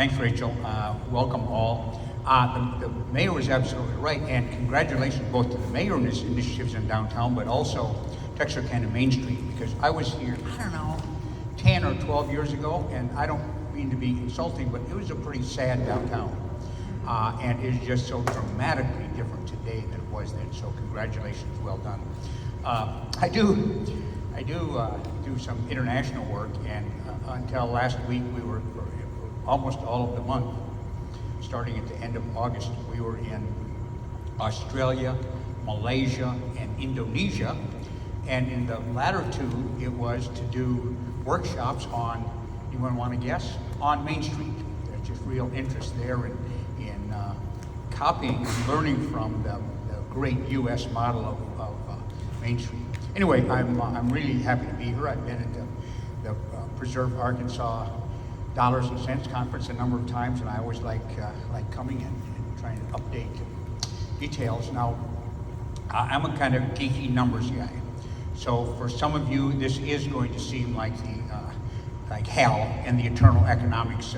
Thanks, Rachel. Welcome all. The mayor was absolutely right, and congratulations both to the mayor and his initiatives in downtown, but also Texarkana Main Street, because I was here, I don't know, 10 or 12 years ago, and I don't mean to be insulting, but it was a pretty sad downtown. And it's just so dramatically different today than it was then, so congratulations, well done. I do some international work, and until last week we were almost all of the month, starting at the end of August, we were in Australia, Malaysia, and Indonesia. And in the latter two, it was to do workshops on, anyone want to guess? On Main Street. There's just real interest there in copying and learning from the great U.S. model of Main Street. Anyway, I'm really happy to be here. I've been at the Preserve Arkansas Dollars and Cents Conference a number of times, and I always like coming in and trying to update details. Now, I'm a kind of geeky numbers guy, so for some of you, this is going to seem like like hell in the Eternal Economics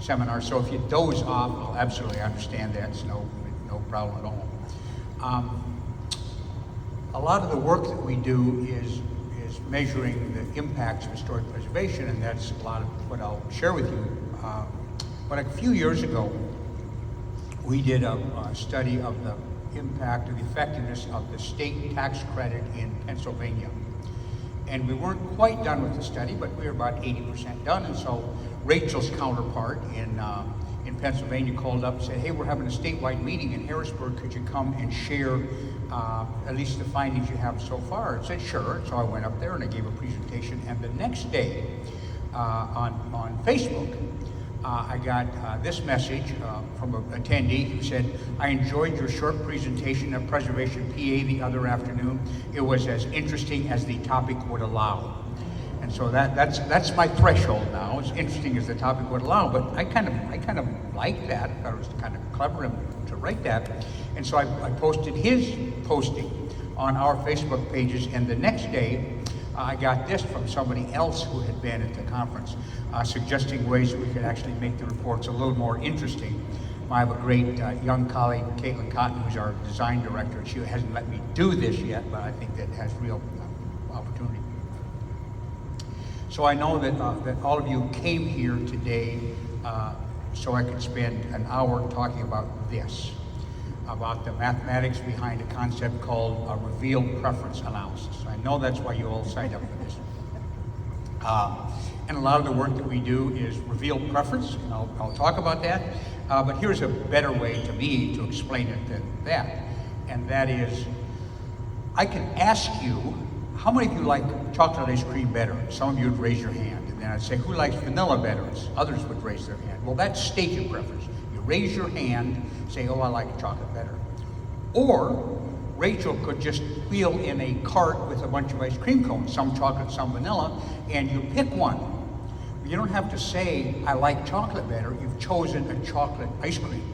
seminar. So if you doze off, I'll absolutely understand that. It's no problem at all. A lot of the work that we do is measuring the impacts of historic preservation, and that's a lot of what I'll share with you. But a few years ago, we did a study of the impact or the effectiveness of the state tax credit in Pennsylvania. And we weren't quite done with the study, but we were about 80% done. And so Rachel's counterpart in Pennsylvania called up and said, hey, we're having a statewide meeting in Harrisburg. Could you come and share at least the findings you have so far? I said, sure. So I went up there and I gave a presentation. And the next day on Facebook, I got this message from an attendee who said, I enjoyed your short presentation at Preservation PA the other afternoon. It was as interesting as the topic would allow. And so that's my threshold now. As interesting as the topic would allow, but I kind of like that. I thought it was kind of clever to write that. And so I posted his posting on our Facebook pages, and the next day I got this from somebody else who had been at the conference, suggesting ways that we could actually make the reports a little more interesting. I have a great young colleague, Caitlin Cotton, who's our design director. She hasn't let me do this yet, but I think that has real opportunity. So I know that all of you came here today so I could spend an hour talking about this, about the mathematics behind a concept called a revealed preference analysis. I know that's why you all signed up for this. And a lot of the work that we do is revealed preference, and I'll talk about that. But here's a better way to me to explain it than that. And that is, I can ask you, how many of you like chocolate ice cream better? Some of you would raise your hand. And then I'd say, who likes vanilla better? Others would raise their hand. Well, that's stated preference. You raise your hand, say, oh, I like chocolate better. Or Rachel could just wheel in a cart with a bunch of ice cream cones, some chocolate, some vanilla, and you pick one. You don't have to say, I like chocolate better. You've chosen a chocolate ice cream.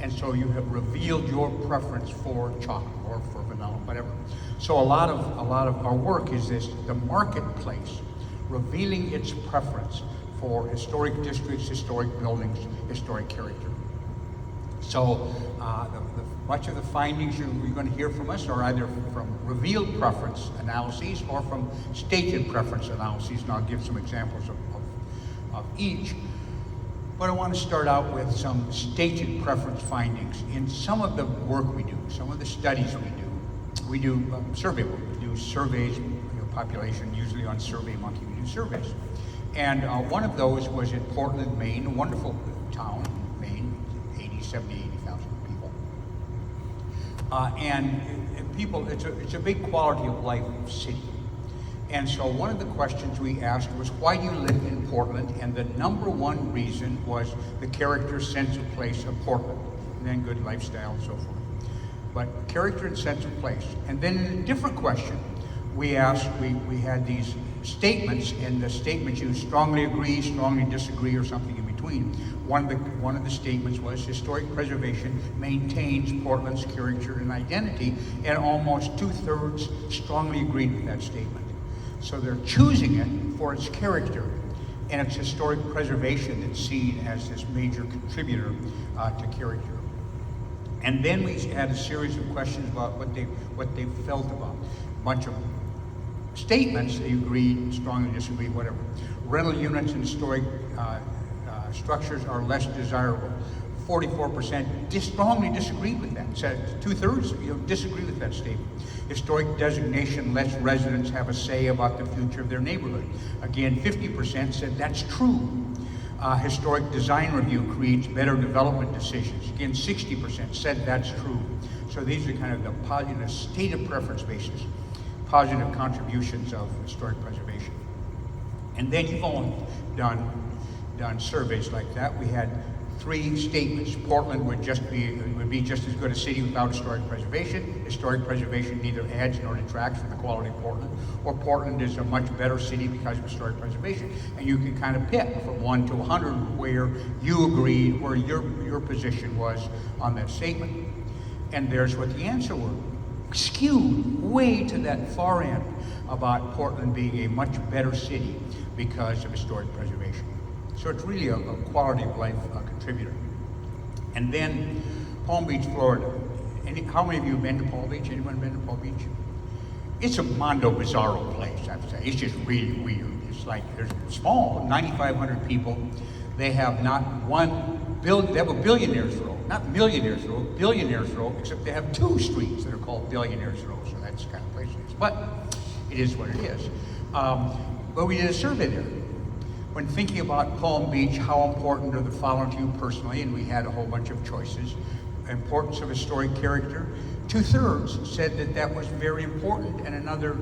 And so you have revealed your preference for chocolate or for vanilla, whatever. So a lot of our work is this, the marketplace, revealing its preference for historic districts, historic buildings, historic character. So much of the findings you're going to hear from us are either from revealed preference analyses or from stated preference analyses, and I'll give some examples of each. But I want to start out with some stated preference findings. In some of the work we do, some of the studies we do survey work. We do surveys, population, usually on SurveyMonkey, we do surveys. And one of those was in Portland, Maine, a wonderful town, Maine, 80,000 people. And people, it's a big quality of life city. And so one of the questions we asked was, why do you live in Portland? And the number one reason was the character, sense of place of Portland, and then good lifestyle and so forth. But character and sense of place. And then in a different question, we asked, we had these statements, and the statements you strongly agree, strongly disagree, or something in between. One of the statements was, historic preservation maintains Portland's character and identity, and almost 2/3 strongly agreed with that statement. So they're choosing it for its character. and it's historic preservation that's seen as this major contributor to character. And then we had a series of questions about what they felt about. A bunch of statements, they agreed, strongly disagreed, whatever. Rental units and historic structures are less desirable. 44% strongly disagreed with that. Said 2/3 disagree with that statement. Historic designation lets residents have a say about the future of their neighborhood. Again, 50% said that's true. Historic design review creates better development decisions. Again, 60% said that's true. So these are kind of the positive stated preference basis, positive contributions of historic preservation. And then you've all done surveys like that. We had 3 statements. Portland would be just as good a city without historic preservation. Historic preservation neither adds nor detracts from the quality of Portland. Or Portland is a much better city because of historic preservation. And you can kind of pick from 1 to 100 where you agreed, where your position was on that statement. And there's what the answer were. Skewed way to that far end about Portland being a much better city because of historic preservation. So it's really a quality of life contributor. And then Palm Beach, Florida. How many of you have been to Palm Beach? Anyone been to Palm Beach? It's a Mondo Bizarro place, I would say. It's just really weird. It's like, they're small, 9,500 people. They have not they have a billionaires row, not millionaires row, billionaires row, except they have 2 streets that are called billionaires row. So that's the kind of place it is. But it is what it is. But we did a survey there. When thinking about Palm Beach, how important are the following to you personally? And we had a whole bunch of choices. Importance of historic character. 2/3 said that was very important, and another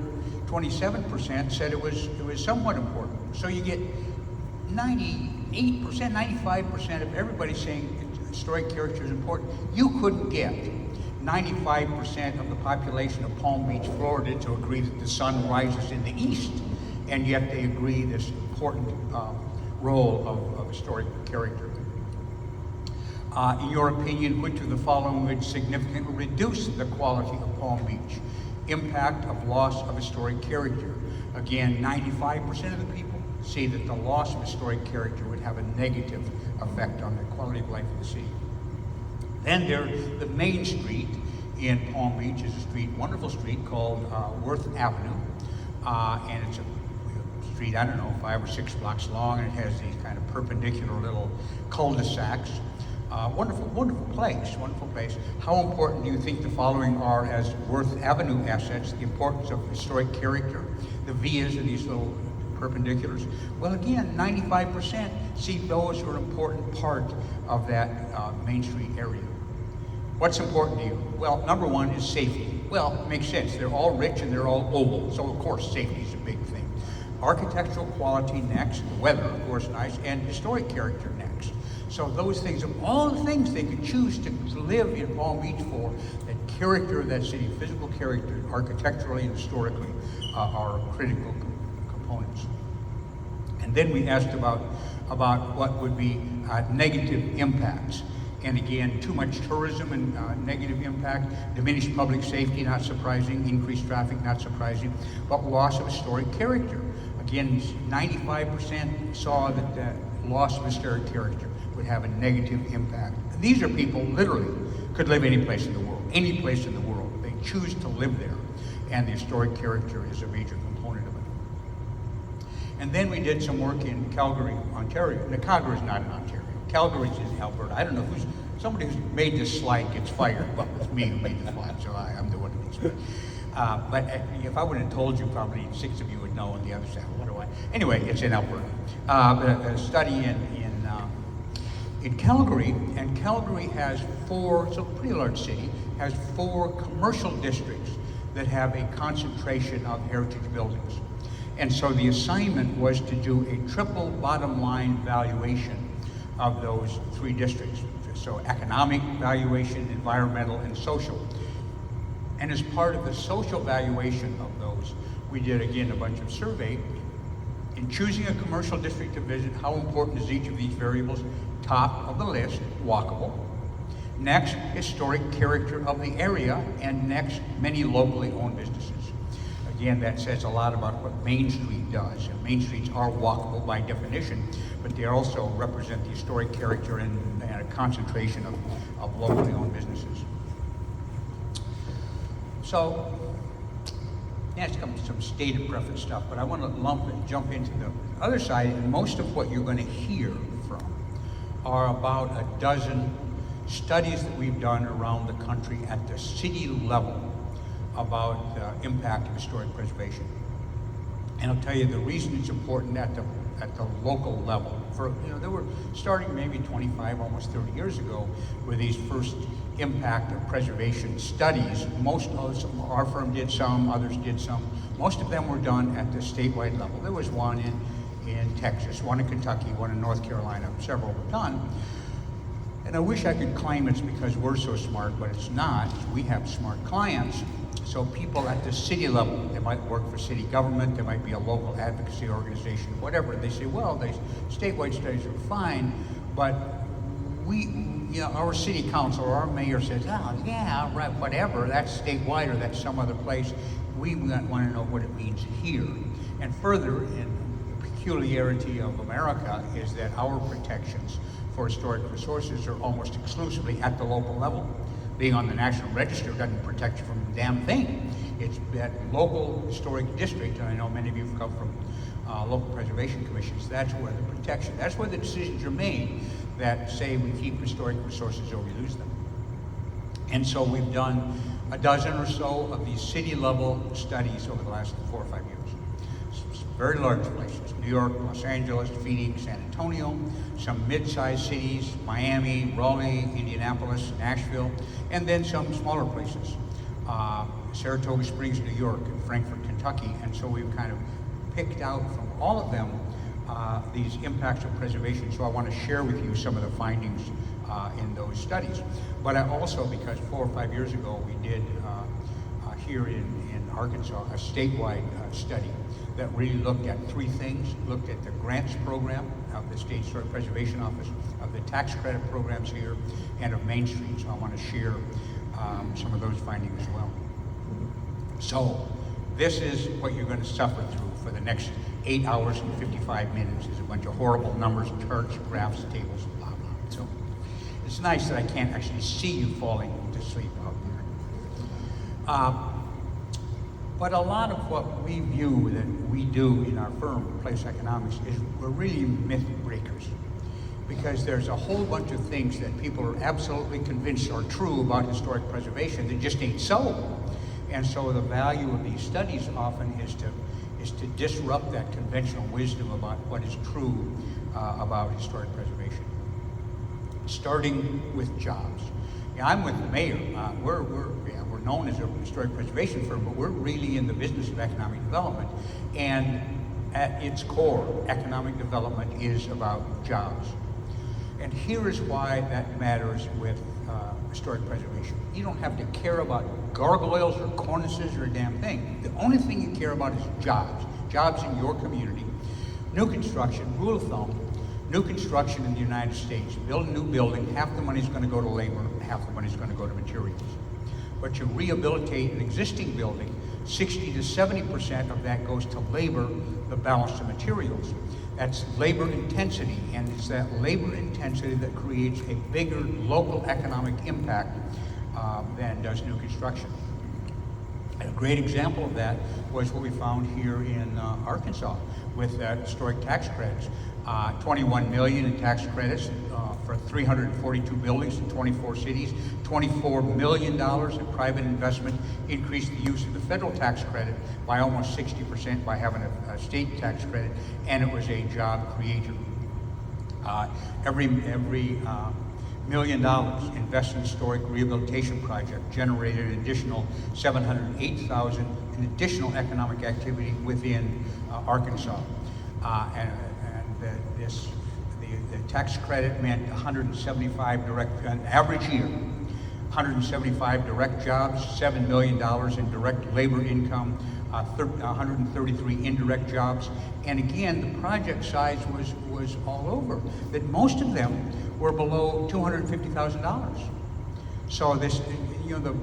27% said it was somewhat important. So you get 98%, 95% of everybody saying historic character is important. You couldn't get 95% of the population of Palm Beach, Florida to agree that the sun rises in the east, and yet they agree this important role of historic character. In your opinion, which of the following would significantly reduce the quality of Palm Beach? Impact of loss of historic character. Again, 95% of the people see that the loss of historic character would have a negative effect on the quality of life of the city. Then the main street in Palm Beach is a street, wonderful street called Worth Avenue, and it's a street, I don't know, 5 or 6 blocks long, and it has these kind of perpendicular little cul-de-sacs. Wonderful place. How important do you think the following are as Worth Avenue assets? The importance of historic character. The vias are these little perpendiculars. Well, again, 95% see those are an important part of that Main Street area. What's important to you? Well, number 1 is safety. Well, it makes sense. They're all rich and they're all old, so of course safety is a big thing. Architectural quality next, weather, of course, nice, and historic character next. So those things, of all the things they could choose to live in Palm Beach for, that character of that city, physical character, architecturally and historically, are critical components. And then we asked about what would be negative impacts. And again, too much tourism and negative impact, diminished public safety, not surprising, increased traffic, not surprising, but loss of historic character. Again, 95% saw that the loss of historic character would have a negative impact. These are people literally could live any place in the world, any place in the world. They choose to live there, and the historic character is a major component of it. And then we did some work in Calgary, Ontario. Now, Calgary is not in Ontario. Calgary is in Alberta. I don't know somebody who's made this slide gets fired. Well, it's me who made the slide, so I'm the one who makes it. But if I would have told you, probably 6 of you would know on the other side. What do I? Anyway, it's in Alberta. A study in Calgary, and Calgary has 4, so pretty large city, has 4 commercial districts that have a concentration of heritage buildings. And so the assignment was to do a triple bottom line valuation of those 3 districts. So economic valuation, environmental, and social. And as part of the social valuation of those, we did again a bunch of survey. In choosing a commercial district to visit, how important is each of these variables? Top of the list, walkable. Next, historic character of the area, and next, many locally owned businesses. Again, that says a lot about what Main Street does. And Main Streets are walkable by definition, but they also represent the historic character and a concentration of locally owned businesses. So, that's some stated preference stuff, but I want to jump into the other side, and most of what you're going to hear from are about a dozen studies that we've done around the country at the city level about the impact of historic preservation. And I'll tell you the reason it's important at the local level. They were starting maybe 25, almost 30 years ago with these first impact of preservation studies. Most of them, our firm did some, others did some. Most of them were done at the statewide level. There was one in Texas, one in Kentucky, one in North Carolina, several were done. And I wish I could claim it's because we're so smart, but it's not. We have smart clients. So people at the city level, they might work for city government, there might be a local advocacy organization, whatever. They say, well, these statewide studies are fine, but our city council or our mayor says, oh, yeah, right, whatever, that's statewide or that's some other place. We want to know what it means here. And further, in the peculiarity of America is that our protections for historic resources are almost exclusively at the local level. Being on the National Register doesn't protect you from a damn thing. It's that local historic district, and I know many of you have come from local preservation commissions, that's where the protection, that's where the decisions are made that say we keep historic resources or we lose them. And so we've done a dozen or so of these city level studies over the last 4 or 5 years. Some very large places, New York, Los Angeles, Phoenix, San Antonio, some mid-sized cities, Miami, Raleigh, Indianapolis, Nashville, and then some smaller places, Saratoga Springs, New York, and Frankfort, Kentucky. And so we've kind of picked out from all of them these impacts of preservation. So I want to share with you some of the findings in those studies. But I also, because 4 or 5 years ago we did here in Arkansas a statewide study that really looked at 3 things, looked at the grants program of the State Historic Preservation Office, of the tax credit programs here, and of Main Street. So I want to share some of those findings as well. So this is what you're going to suffer through for the next 8 hours and 55 minutes, is a bunch of horrible numbers, charts, graphs, tables, blah, blah. So it's nice that I can't actually see you falling to sleep out there. But a lot of what we view that we do in our firm, PlaceEconomics, is we're really myth breakers. Because there's a whole bunch of things that people are absolutely convinced are true about historic preservation that just ain't so. And so the value of these studies often is to disrupt that conventional wisdom about what is true about historic preservation. Starting with jobs. Yeah, I'm with the mayor. We're known as a historic preservation firm, but we're really in the business of economic development. And at its core, economic development is about jobs. And here is why that matters with historic preservation. You don't have to care about gargoyles or cornices or a damn thing. The only thing you care about is jobs. Jobs in your community. New construction, rule of thumb, new construction in the United States, build a new building, half the money is going to go to labor and half the money is going to go to materials. But you rehabilitate an existing building, 60 to 70% of that goes to labor, the balance to materials. That's labor intensity, and it's that labor intensity that creates a bigger local economic impact than does new construction. And a great example of that was what we found here in Arkansas with historic tax credits. 21 million in tax credits for 342 buildings in 24 cities. $24 million in private investment increased the use of the federal tax credit by almost 60% by having a state tax credit, and it was a job creator. Every $1 million invested in historic rehabilitation project generated an additional 708,000 in additional economic activity within Arkansas. The tax credit meant 175 direct, an average year, 175 direct jobs, $7 million in direct labor income, 133 indirect jobs. And again, the project size was all over, that most of them were below $250,000. So this, the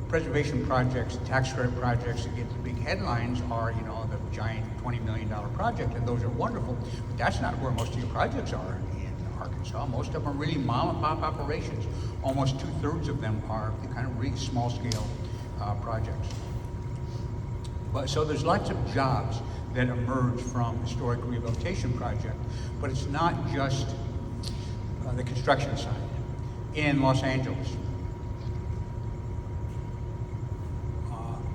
preservation projects, tax credit projects that get the big headlines are, the giant $20 million project, and those are wonderful. But that's not where most of your projects are in Arkansas. Most of them are really mom and pop operations. Almost 2/3 of them are the kind of really small scale projects. But so there's lots of jobs that emerge from historic rehabilitation project, but it's not just the construction side. In Los Angeles,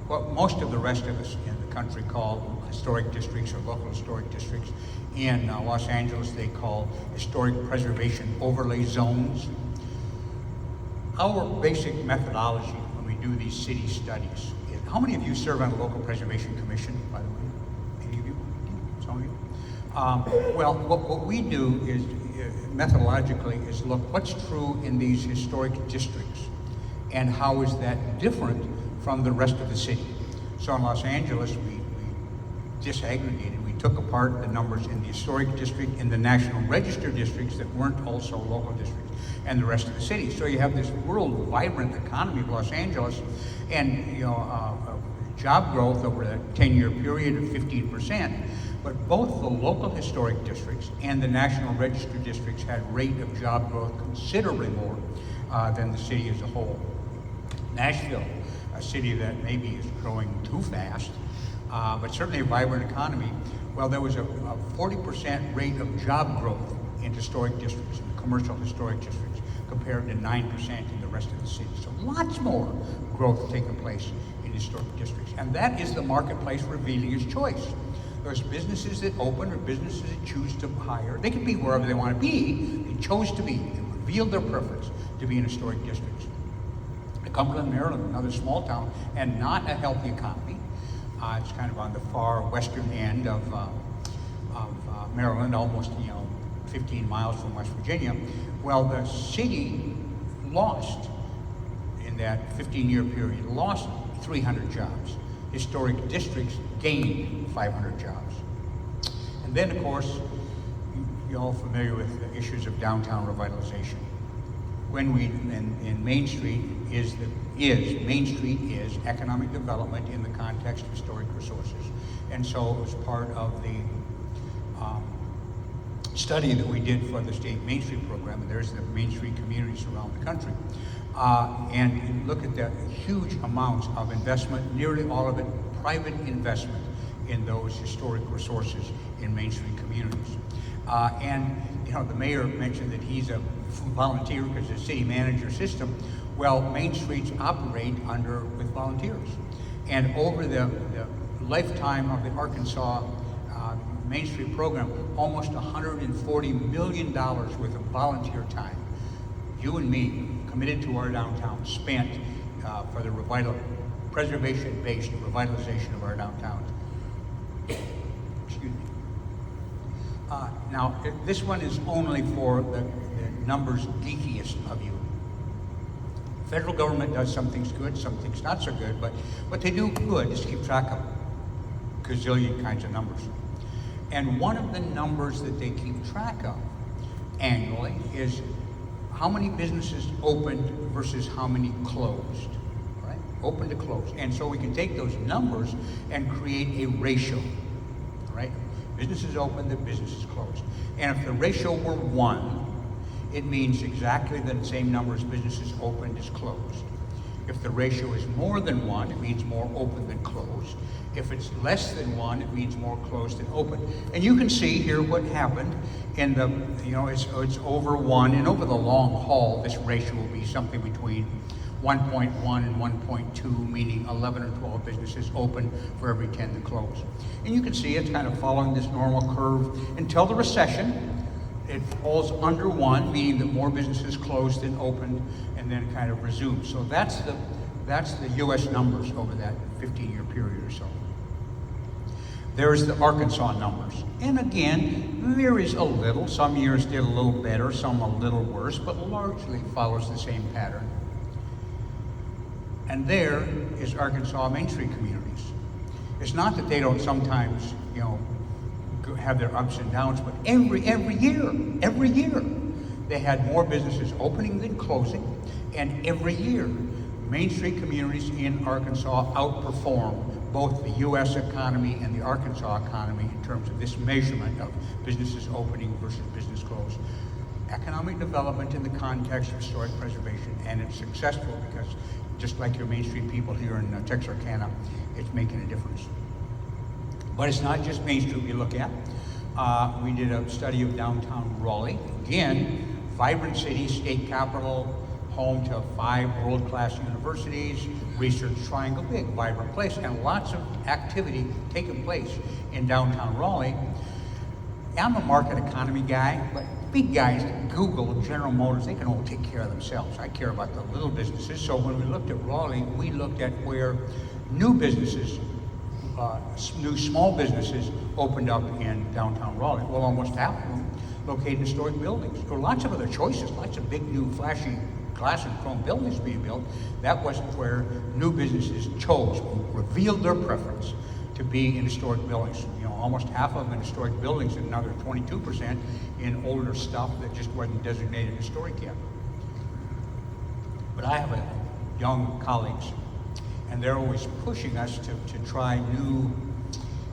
what most of the rest of us in the country call historic districts or local historic districts, in Los Angeles they call historic preservation overlay zones. Our basic methodology when we do these city studies is, how many of you serve on a local preservation commission, by the way? Any of you? Some of you? Well, what we do is, methodologically, is look what's true in these historic districts and how is that different from the rest of the city. So in Los Angeles, we disaggregated, we took apart the numbers in the historic district, in the National Register districts that weren't also local districts, and the rest of the city. So you have this world vibrant economy of Los Angeles, and job growth over a 10-year period of 15%. But both the local historic districts and the National Register districts had rate of job growth considerably more than the city as a whole. Nashville, a city that maybe is growing too fast, but certainly a vibrant economy. Well, there was a 40% rate of job growth in historic districts, in commercial historic districts, compared to 9% in the rest of the city. So lots more growth taking place in historic districts. And that is the marketplace revealing its choice. Those businesses that open or businesses that choose to hire, they can be wherever they want to be. They chose to be. They revealed their preference to be in historic districts. Cumberland, Maryland, another small town, and not a healthy economy. It's kind of on the far western end of Maryland, almost 15 miles from West Virginia. Well, the city lost, in that 15-year period, lost 300 jobs. Historic districts gained 500 jobs. And then, of course, you're all familiar with the issues of downtown revitalization. When we, in Main Street, Main Street is economic development in the context of historic resources. And so it was part of the study that we did for the state Main Street program, and there's the Main Street communities around the country. And you look at the huge amounts of investment, nearly all of it private investment in those historic resources in Main Street communities. And the mayor mentioned that he's a volunteer because it's a city manager system. Well, Main Streets operate with volunteers. And over the lifetime of the Arkansas Main Street program, almost $140 million worth of volunteer time, you and me, committed to our downtown, spent for the preservation-based revitalization of our downtown. Excuse me. Now, this one is only for the numbers geekiest of you. Federal government does some things good, some things not so good, but what they do good is keep track of gazillion kinds of numbers. And one of the numbers that they keep track of annually is how many businesses opened versus how many closed, right? Open to close. And so we can take those numbers and create a ratio, right? Businesses open, the businesses closed. And if the ratio were 1, it means exactly the same number as businesses opened is closed. If the ratio is more than 1, it means more open than closed. If it's less than 1, it means more closed than open. And you can see here what happened in the, it's over 1, and over the long haul, this ratio will be something between 1.1 and 1.2, meaning 11 or 12 businesses open for every 10 that close. And you can see it's kind of following this normal curve until the recession. It falls under 1, meaning that more businesses closed than opened, and then kind of resumes. So that's the U.S. numbers over that 15-year period or so. There's the Arkansas numbers. And again, varies a little. Some years did a little better, some a little worse, but largely follows the same pattern. And there is Arkansas Main Street communities. It's not that they don't sometimes, have their ups and downs, but every year, They had more businesses opening than closing, and every year, Main Street communities in Arkansas outperform both the U.S. economy and the Arkansas economy in terms of this measurement of businesses opening versus business close. Economic development in the context of historic preservation, and it's successful because just like your Main Street people here in Texarkana, it's making a difference. But it's not just Main Street we look at. We did a study of downtown Raleigh. Again, vibrant city, state capital, home to 5 world-class universities, research triangle, big, vibrant place, and lots of activity taking place in downtown Raleigh. I'm a market economy guy, but big guys, Google, General Motors, they can all take care of themselves. I care about the little businesses. So when we looked at Raleigh, we looked at where new businesses, new small businesses opened up in downtown Raleigh. Well, almost half of them located in historic buildings. There were lots of other choices, lots of big new flashy glass and chrome buildings being built. That wasn't where new businesses chose, revealed their preference to be in historic buildings. You know, almost half of them in historic buildings and another 22% in older stuff that just wasn't designated historic yet. But I have young colleagues, and they're always pushing us to try new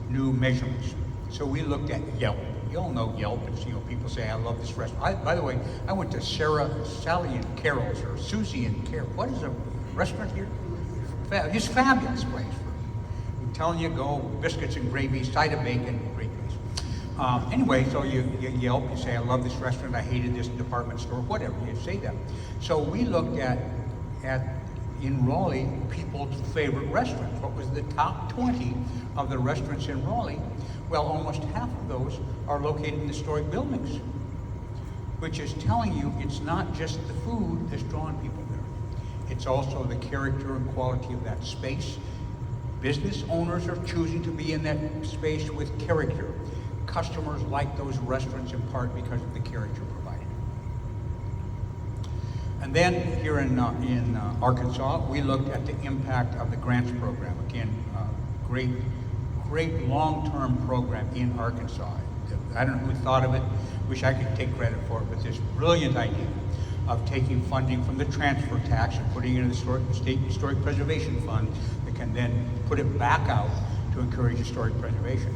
measurements. So we looked at Yelp. You all know Yelp, and people say, I love this restaurant. By the way, I went to Sally and Carol's, or Susie and Carol. What is a restaurant here? It's a fabulous place. I'm telling you, go, biscuits and gravy, side of bacon, great place. Anyway, so you Yelp, you say, I love this restaurant, I hated this department store, whatever, you say that. So we looked at in Raleigh, people's favorite restaurants. What was the top 20 of the restaurants in Raleigh? Well, almost half of those are located in historic buildings, which is telling you it's not just the food that's drawing people there. It's also the character and quality of that space. Business owners are choosing to be in that space with character. Customers like those restaurants in part because of the character provided. And then here in Arkansas, we looked at the impact of the grants program. Again, great long-term program in Arkansas. I don't know who thought of it, wish I could take credit for it, but this brilliant idea of taking funding from the transfer tax and putting it in the state historic preservation fund that can then put it back out to encourage historic preservation.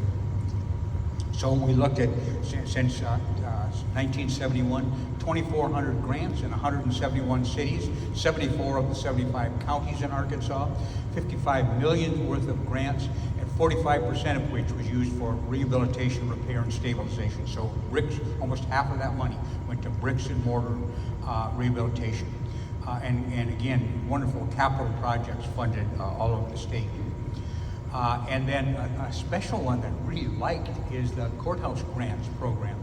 So we looked at, since 1971, 2,400 grants in 171 cities, 74 of the 75 counties in Arkansas, 55 million worth of grants, and 45% of which was used for rehabilitation, repair, and stabilization. So bricks, almost half of that money went to bricks and mortar rehabilitation. And again, wonderful capital projects funded all over the state. And then a special one that I really liked is the courthouse grants program.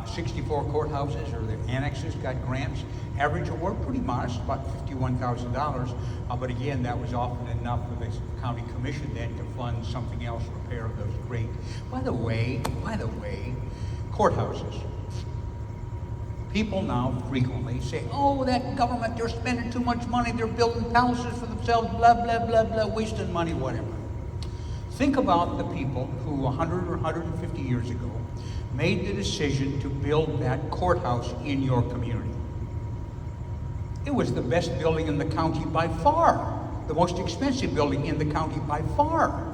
64 courthouses or their annexes got grants. Average award pretty modest, about $51,000. But again, that was often enough for the county commission then to fund something else, repair of those great. By the way, courthouses. People now frequently say, oh, that government, they're spending too much money, they're building palaces for themselves, blah, blah, blah, blah, wasting money, whatever. Think about the people who 100 or 150 years ago made the decision to build that courthouse in your community. It was the best building in the county by far, the most expensive building in the county by far.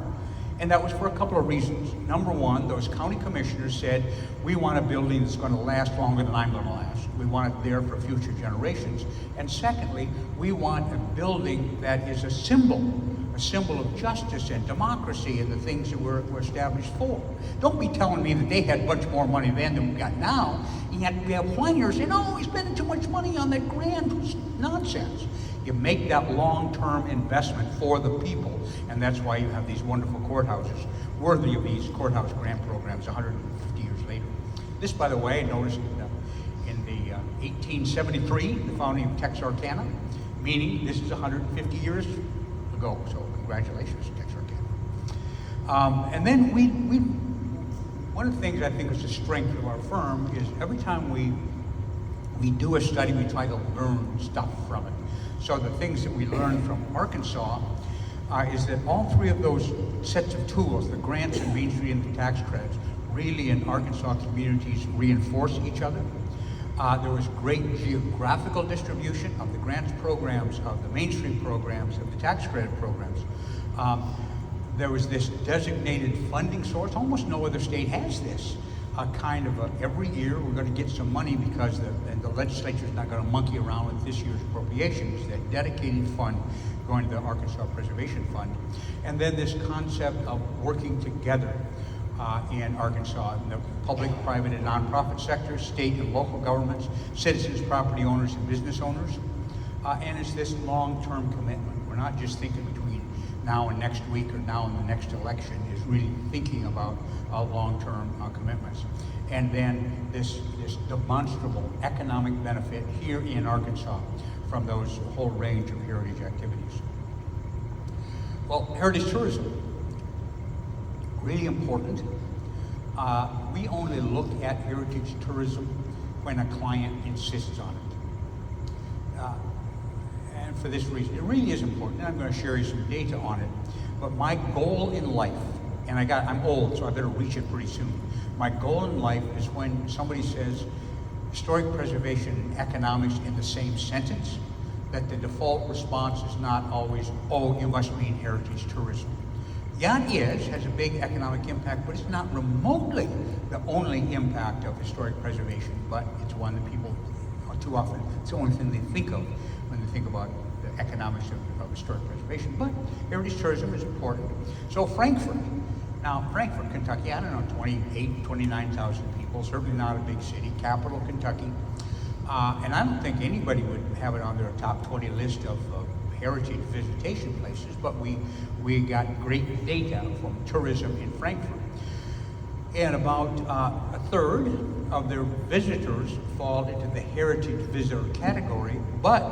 And that was for a couple of reasons. Number one, those county commissioners said, we want a building that's going to last longer than I'm going to last. We want it there for future generations. And secondly, we want a building that is a symbol of justice and democracy and the things that we're established for. Don't be telling me that they had a bunch more money then than we got now. And yet we have whiners saying, oh, we're spending too much money on that grand nonsense. You make that long-term investment for the people, and that's why you have these wonderful courthouses, worthy of these courthouse grant programs 150 years later. This, by the way, I noticed in the 1873, the founding of Texarkana, meaning this is 150 years ago, so congratulations, Texarkana. And then one of the things I think is the strength of our firm is every time we do a study, we try to learn stuff from it. So the things that we learned from Arkansas is that all three of those sets of tools, the grants and Main Street and the tax credits, really in Arkansas communities reinforce each other. There was great geographical distribution of the grants programs, of the Main Street programs, of the tax credit programs. There was this designated funding source. Almost no other state has this. Every year we're going to get some money because the legislature is not going to monkey around with this year's appropriations. That dedicated fund going to the Arkansas Preservation Fund. And then this concept of working together in Arkansas, in the public, private, and nonprofit sectors, state and local governments, citizens, property owners, and business owners. And it's this long-term commitment. We're not just thinking between now and next week or now and the next election, is really thinking about long-term commitments. And then this demonstrable economic benefit here in Arkansas from those whole range of heritage activities. Well, heritage tourism, really important. We only look at heritage tourism when a client insists on it. And for this reason, it really is important, and I'm going to share you some data on it. But my goal in life, and I'm old, so I better reach it pretty soon. My goal in life is when somebody says historic preservation and economics in the same sentence, that the default response is not always, oh, you must mean heritage tourism. Yeah, it has a big economic impact, but it's not remotely the only impact of historic preservation, but it's one that people too often, it's the only thing they think of when they think about the economics of historic preservation. But heritage tourism is important. So Frankfort, Kentucky, I don't know, 28, 29,000 people, certainly not a big city, capital Kentucky. And I don't think anybody would have it on their top 20 list of heritage visitation places, but we got great data from tourism in Frankfort. And about a third of their visitors fall into the heritage visitor category, but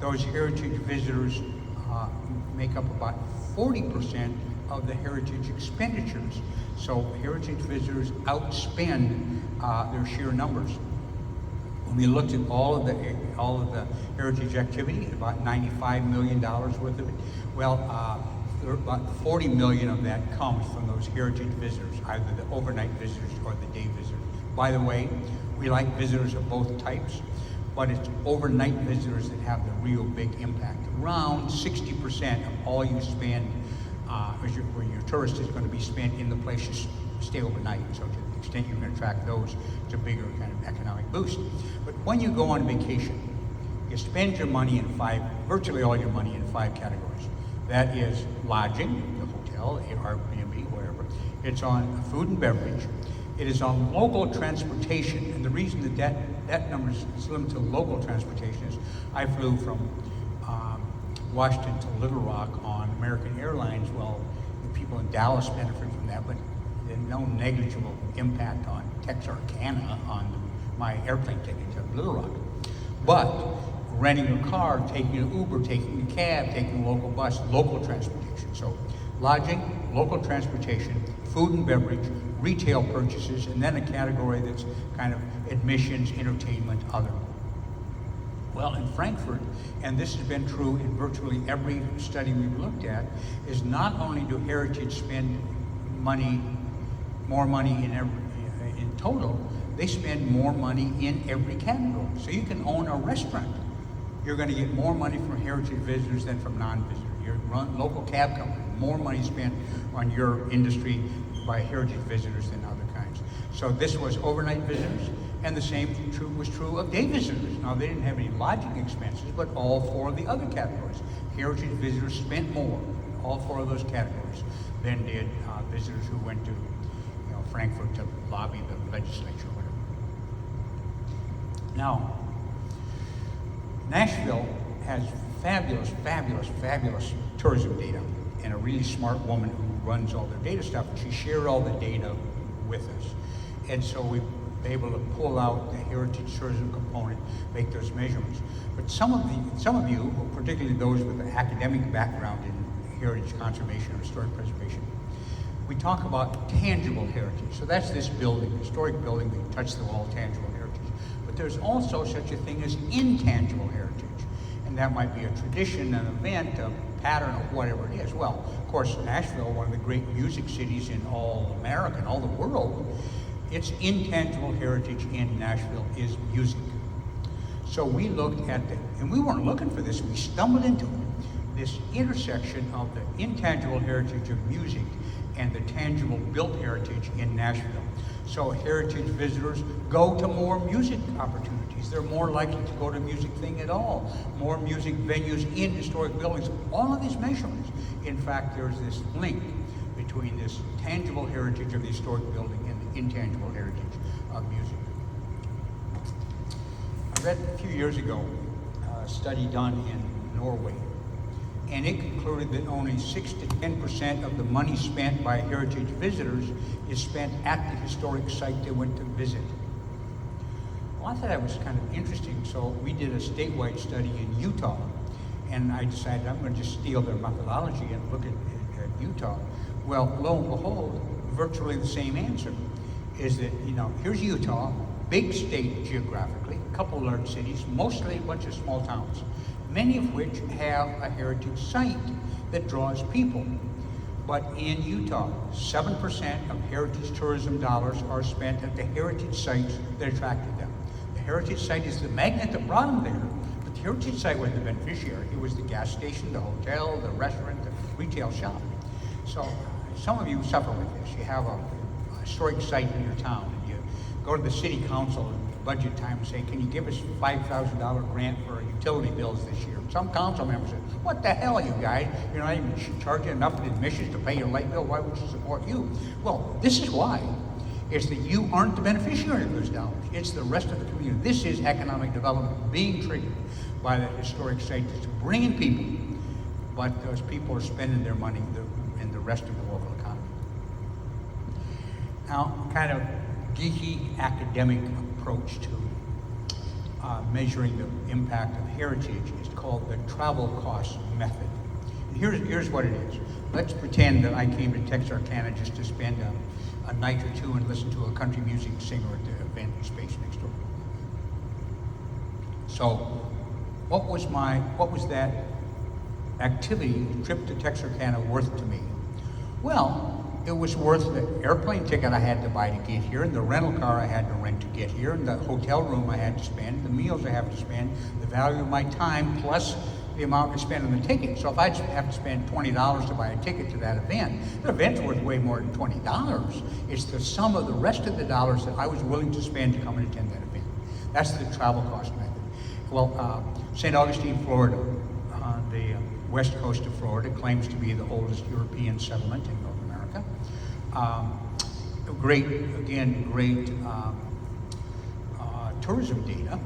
those heritage visitors make up about 40% of the heritage expenditures. So heritage visitors outspend their sheer numbers. When we looked at all of the heritage activity, about $95 million worth of it, well, about 40 million of that comes from those heritage visitors, either the overnight visitors or the day visitors. By the way, we like visitors of both types, but it's overnight visitors that have the real big impact. Around 60% of all you spend, when your tourist is going to be spent in the place you stay overnight. So to the extent you're going to track those, it's a bigger kind of economic boost. But when you go on vacation, you spend your money in virtually all your money in 5 categories. That is lodging, the hotel, Airbnb, wherever. It's on food and beverage. It is on local transportation, and the reason that number is limited to local transportation is I flew from Washington to Little Rock on American Airlines. Well, the people in Dallas benefit from that, but there's no negligible impact on Texarkana on my airplane ticket to Little Rock. But renting a car, taking an Uber, taking a cab, taking a local bus, local transportation. So lodging, local transportation, food and beverage, retail purchases, and then a category that's kind of admissions, entertainment, other. Well, in Frankfort, and this has been true in virtually every study we've looked at, is not only do heritage spend more money in total, they spend more money in every category. So you can own a restaurant. You're going to get more money from heritage visitors than from non-visitors. You run local cab company, more money spent on your industry by heritage visitors than other kinds. So this was overnight visitors, and the same was true of day visitors. Now they didn't have any lodging expenses, but all 4 of the other categories. Heritage visitors spent more in all 4 of those categories than did visitors who went to Frankfurt to lobby the legislature or whatever. Now, Nashville has fabulous tourism data, and a really smart woman who runs all their data stuff, and she shared all the data with us. And so we've been able to pull out the heritage tourism component, make those measurements. But some of you, particularly those with an academic background in heritage conservation or historic preservation, we talk about tangible heritage. So that's this building, historic building that touch the wall, tangible heritage. But there's also such a thing as intangible heritage. And that might be a tradition, an event, a pattern, or whatever it is. Well, of course, Nashville, one of the great music cities in all America and all the world, its intangible heritage in Nashville is music. So we looked at that, and we weren't looking for this, we stumbled into it, this intersection of the intangible heritage of music and the tangible built heritage in Nashville. So heritage visitors go to more music opportunities. They're more likely to go to a music thing at all. More music venues in historic buildings. All of these measurements. In fact, there's this link between this tangible heritage of the historic building and the intangible heritage of music. I read a few years ago a study done in Norway, and it concluded that only 6 to 10% of the money spent by heritage visitors is spent at the historic site they went to visit. Well, I thought that was kind of interesting, so we did a statewide study in Utah, and I decided I'm going to just steal their methodology and look at Utah. Well, lo and behold, virtually the same answer is that, here's Utah, big state geographically, a couple large cities, mostly a bunch of small towns, many of which have a heritage site that draws people. But in Utah, 7% of heritage tourism dollars are spent at the heritage sites that attracted them. The heritage site is the magnet that brought them there, but the heritage site was the beneficiary. It was the gas station, the hotel, the restaurant, the retail shop. So some of you suffer with this. You have a historic site in your town, and you go to the city council at budget time and say, can you give us $5,000 grant for utility bills this year? Some council members say, what the hell, you guys? You're not even charging enough in admissions to pay your light bill. Why would you support you? Well, this is why. It's that you aren't the beneficiary of those dollars. It's the rest of the community. This is economic development being triggered by the historic site that's bringing people, but those people are spending their money in the rest of the local economy. Now, kind of geeky academic approach to measuring the impact of heritage is called the travel cost method. And here's what it is. Let's pretend that I came to Texarkana just to spend a night or two and listen to a country music singer at the event space next door. So, what was that activity, trip to Texarkana, worth to me? Well, it was worth the airplane ticket I had to buy to get here, and the rental car I had to rent to get here, and the hotel room I had to spend, the meals I have to spend, the value of my time, plus the amount I spend on the ticket. So if I have to spend $20 to buy a ticket to that event, the event's worth way more than $20. It's the sum of the rest of the dollars that I was willing to spend to come and attend that event. That's the travel cost method. Well, St. Augustine, Florida, on the west coast of Florida, claims to be the oldest European settlement in North America. Great tourism data,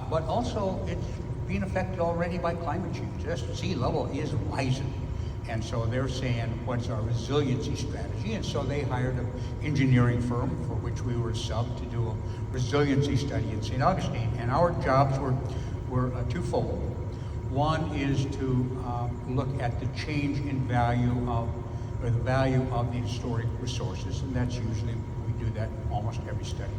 but also it's being affected already by climate change. The sea level is rising, and so they're saying, what's our resiliency strategy? And so they hired an engineering firm for which we were sub to do a resiliency study in St. Augustine, and our jobs were twofold. One is to look at the change in value the value of the historic resources, and that's usually, we do that almost every study.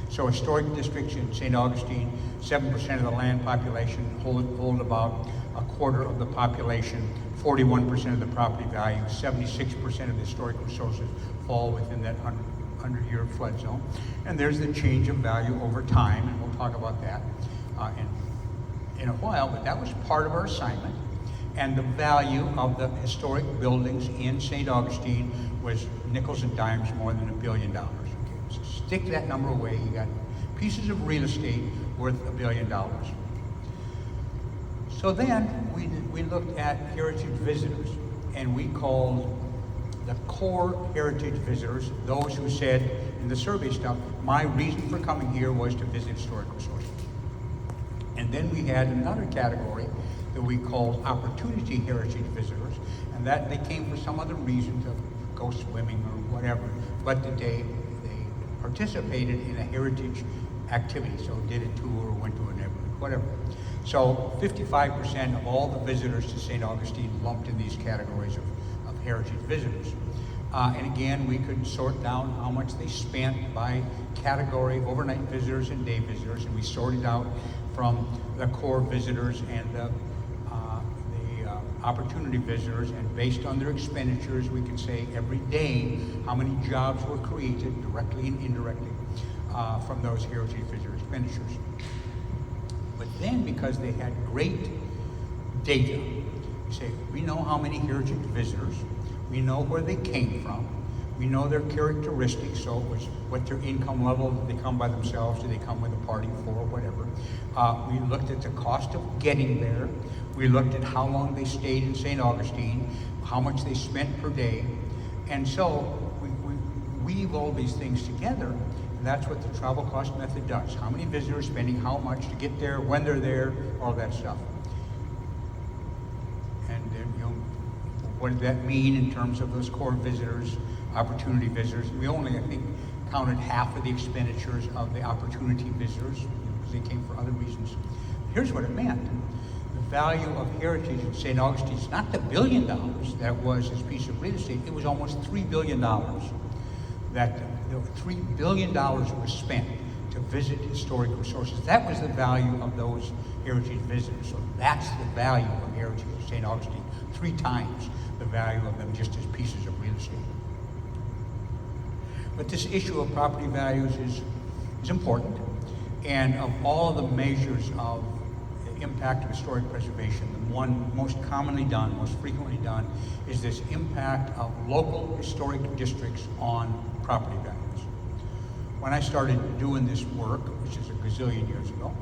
So historic districts in St. Augustine, 7% of the land population hold about a quarter of the population, 41% of the property value, 76% of the historic resources fall within that 100-year flood zone. And there's the change of value over time, and we'll talk about that in a while, but that was part of our assignment. And the value of the historic buildings in St. Augustine was nickels and dimes more than $1 billion. Okay, so stick that number away. You got pieces of real estate worth $1 billion. So then we looked at heritage visitors, and we called the core heritage visitors, those who said in the survey stuff, my reason for coming here was to visit historic resources. And then we had another category that we called opportunity heritage visitors, and that they came for some other reason, to go swimming or whatever, but that they participated in a heritage activity, so did a tour or went to a neighborhood, whatever. So 55% of all the visitors to St. Augustine lumped in these categories of heritage visitors. And again, we could sort down how much they spent by category, overnight visitors and day visitors, and we sorted out from the core visitors and the opportunity visitors, and based on their expenditures, we can say every day how many jobs were created directly and indirectly from those heritage visitor expenditures. But then, because they had great data, we say, we know how many heritage visitors, we know where they came from, we know their characteristics, so it was what their income level, did they come by themselves, did they come with a party for, whatever. We looked at the cost of getting there, we looked at how long they stayed in St. Augustine, how much they spent per day, and so we weave all these things together, and that's what the travel cost method does. How many visitors spending how much to get there, when they're there, all that stuff. And then, what did that mean in terms of those core visitors, opportunity visitors? We only, I think, counted half of the expenditures of the opportunity visitors, because they came for other reasons. Here's what it meant. The value of heritage in St. Augustine is not the $1 billion that was this piece of real estate, it was almost $3 billion. That $3 billion was spent to visit historic resources. That was the value of those heritage visitors. So that's the value of heritage in St. Augustine, 3 times the value of them just as pieces of real estate. But this issue of property values is important, and of all the measures of the impact of historic preservation, the one most commonly done, most frequently done, is this impact of local historic districts on property values. When I started doing this work, which is a gazillion years ago,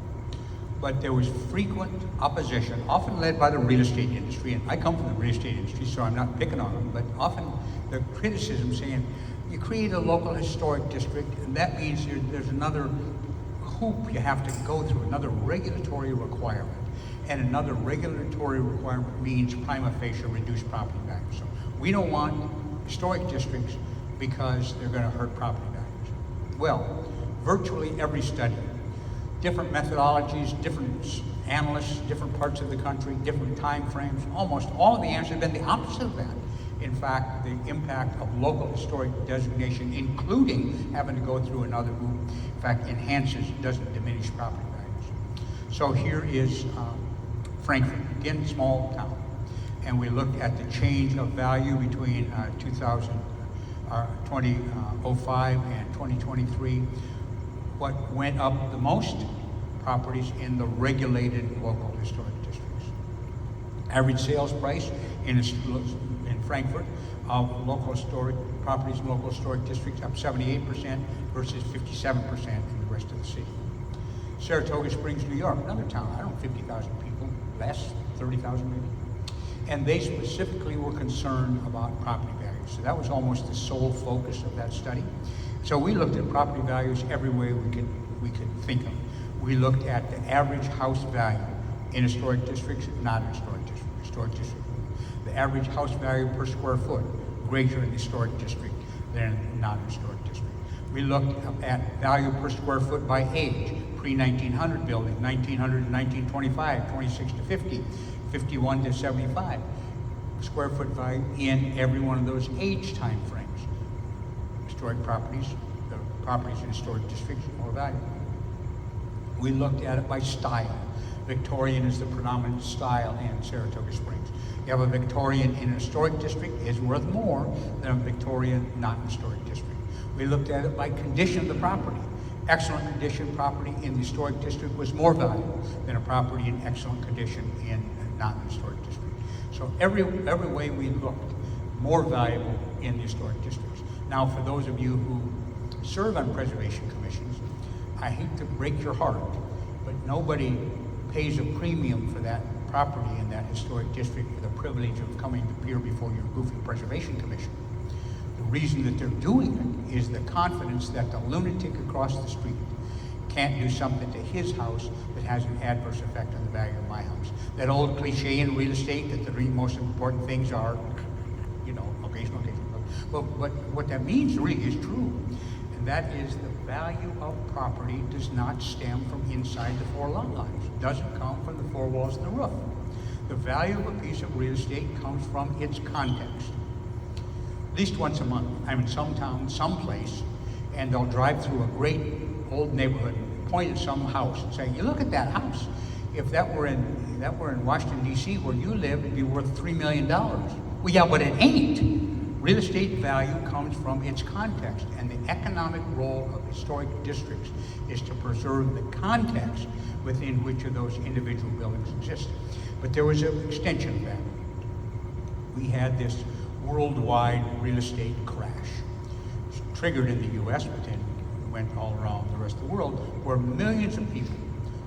but there was frequent opposition, often led by the real estate industry, and I come from the real estate industry, so I'm not picking on them, but often the criticism saying, you create a local historic district, and that means there's another hoop you have to go through, another regulatory requirement. And another regulatory requirement means prima facie reduced property values. So we don't want historic districts because they're going to hurt property values. Well, virtually every study, different methodologies, different analysts, different parts of the country, different time frames, almost all of the answers have been the opposite of that. In fact, the impact of local historic designation, including having to go through another hoop, in fact, enhances, doesn't diminish property values. So here is Frankfurt, again, small town. And we looked at the change of value between 2005 and 2023. What went up the most? Properties in the regulated local historic districts. Average sales price in Frankfurt of local historic properties in local historic districts up 78% versus 57% in the rest of the city. Saratoga Springs, New York, another town, I don't know, 50,000 people, less, 30,000 maybe. And they specifically were concerned about property values. So that was almost the sole focus of that study. So we looked at property values every way we could think of. We looked at the average house value in historic districts, not in historic districts. The average house value per square foot, greater in the historic district than non-historic district. We looked at value per square foot by age, pre-1900 building, 1900 to 1925, 26 to 50, 51 to 75. Square foot value in every one of those age time frames. Historic properties, the properties in historic districts, more valuable. We looked at it by style. Victorian is the predominant style in Saratoga Springs. You have a Victorian in a historic district is worth more than a Victorian not in a historic district. We looked at it by condition of the property. Excellent condition property in the historic district was more valuable than a property in excellent condition in not in the historic district. So every way we looked, more valuable in the historic districts. Now, for those of you who serve on preservation commissions, I hate to break your heart, but nobody pays a premium for that property in that historic district for the privilege of coming to appear before your goofy preservation commission. The reason that they're doing it is the confidence that the lunatic across the street can't do something to his house that has an adverse effect on the value of my house. That old cliche in real estate that the three most important things are, location. But what that means really is true. And that is the value of property does not stem from inside the 4 lot lines. It doesn't come from the 4 walls and the roof. The value of a piece of real estate comes from its context. At least once a month, I'm in some town, someplace, and they'll drive through a great old neighborhood, point at some house and say, you look at that house. If that were in Washington, D.C., where you live, it'd be worth $3 million. Well, yeah, but it ain't. Real estate value comes from its context, and the economic role of historic districts is to preserve the context within which of those individual buildings exist. But there was an extension of that. We had this worldwide real estate crash, triggered in the U.S., but then went all around the rest of the world, where millions of people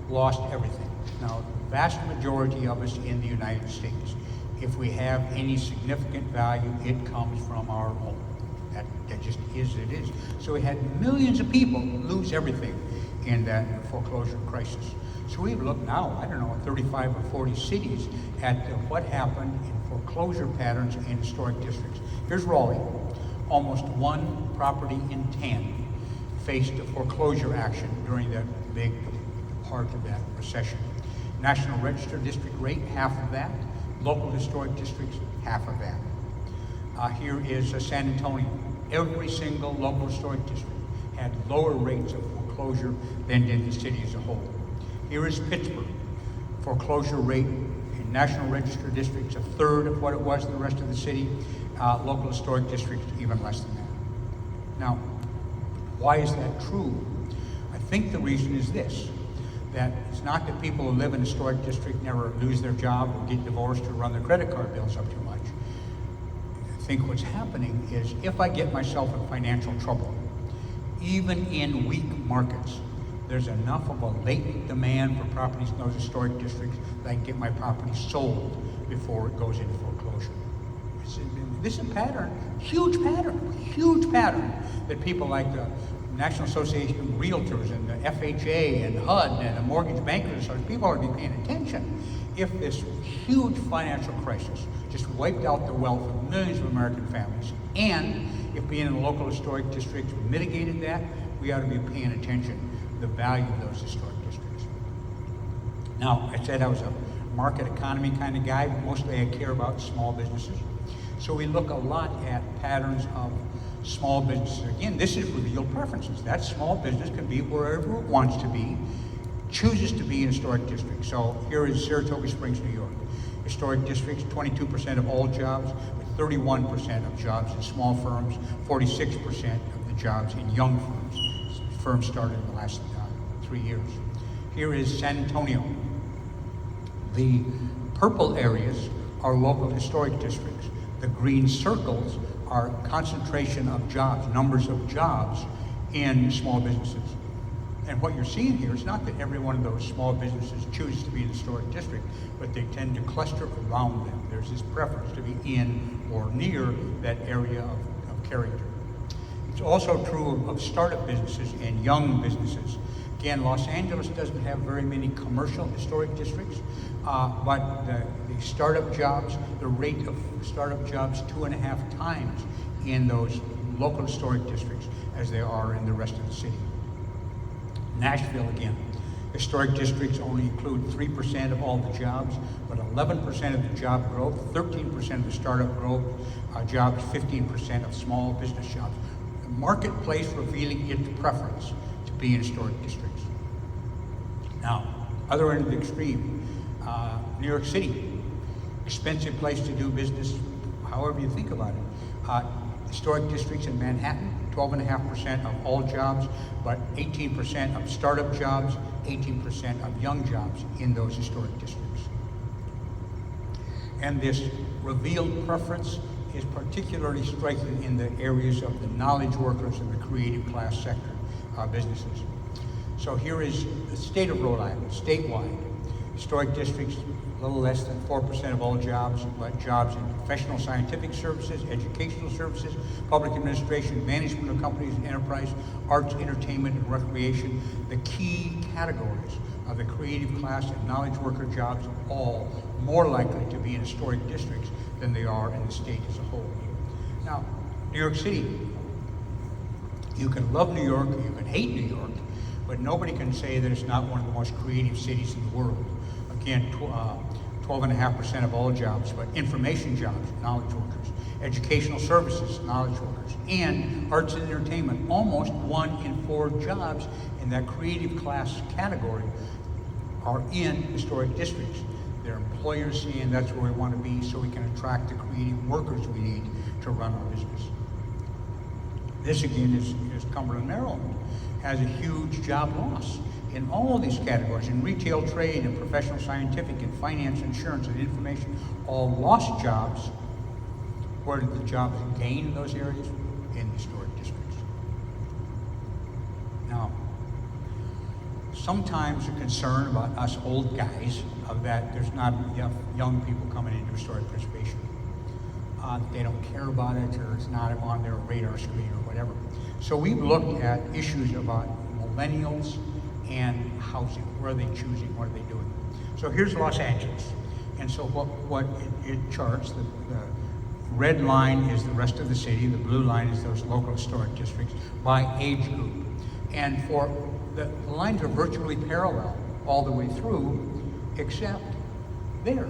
lost everything. Now, the vast majority of us in the United States, if we have any significant value, it comes from our home. That just is it is. So we had millions of people lose everything in that foreclosure crisis. So we've looked now, I don't know, 35 or 40 cities at what happened in foreclosure patterns in historic districts. Here's Raleigh. Almost 1 property in 10 faced a foreclosure action during that big part of that recession. National Register district rate, half of that. Local historic districts, half of that. Here is San Antonio. Every single local historic district had lower rates of foreclosure than did the city as a whole. Here is Pittsburgh. Foreclosure rate in National Register districts, 1/3 of what it was in the rest of the city. Local historic districts, even less than that. Now, why is that true? I think the reason is this, that it's not that people who live in a historic district never lose their job or get divorced or run their credit card bills up too much. I think what's happening is if I get myself in financial trouble, even in weak markets, there's enough of a latent demand for properties in those historic districts that I can get my property sold before it goes into foreclosure. This is a pattern, huge pattern that people like the National Association of Realtors and the FHA and HUD and the Mortgage Bankers, people ought to be paying attention. If this huge financial crisis just wiped out the wealth of millions of American families, and if being in a local historic district mitigated that, we ought to be paying attention to the value of those historic districts. Now, I said I was a market economy kind of guy, but mostly I care about small businesses. So we look a lot at patterns of small businesses. Again, this is revealed preferences. That small business can be wherever it wants to be, chooses to be in a historic district. So here is Saratoga Springs, New York. Historic districts, 22% of all jobs, but 31% of jobs in small firms, 46% of the jobs in young firms. Firms started in the last 3 years. Here is San Antonio. The purple areas are local historic districts. The green circles are concentration of jobs, numbers of jobs in small businesses. And what you're seeing here is not that every one of those small businesses chooses to be in the historic district, but they tend to cluster around them. There's this preference to be in or near that area of character. It's also true of startup businesses and young businesses. Again, Los Angeles doesn't have very many commercial historic districts, but the startup jobs, the rate of startup jobs 2.5 times in those local historic districts as they are in the rest of the city. Nashville, again, historic districts only include 3% of all the jobs, but 11% of the job growth, 13% of the startup growth jobs, 15% of small business jobs. The marketplace revealing its preference to be in historic districts. Now, other end of the extreme, New York City, expensive place to do business, however you think about it. Historic districts in Manhattan, 12.5% of all jobs, but 18% of startup jobs, 18% of young jobs in those historic districts. And this revealed preference is particularly striking in the areas of the knowledge workers and the creative class sector businesses. So here is the state of Rhode Island, statewide. Historic districts, a little less than 4% of all jobs, but jobs in professional scientific services, educational services, public administration, management of companies and enterprise, arts, entertainment, and recreation. The key categories of the creative class and knowledge worker jobs are all more likely to be in historic districts than they are in the state as a whole. Now, New York City. You can love New York, you can hate New York, but nobody can say that it's not one of the most creative cities in the world. Again, 12.5% of all jobs, but information jobs, knowledge workers, educational services, knowledge workers, and arts and entertainment. Almost 1 in 4 jobs in that creative class category are in historic districts. Their employers seeing that's where we want to be so we can attract the creative workers we need to run our business. This again is Cumberland, Maryland, has a huge job loss in all these categories, in retail, trade, and professional, scientific, and finance, insurance, and information, all lost jobs. Where did the jobs gain in those areas? In historic districts. Now, sometimes a concern about us old guys of that there's not enough young people coming into historic preservation. They don't care about it, or it's not on their radar screen or whatever. So we've looked at issues about millennials and housing. Where are they choosing? What are they doing? So here's Los Angeles. And so what it charts, the red line is the rest of the city, the blue line is those local historic districts by age group. And for the lines are virtually parallel all the way through, except there,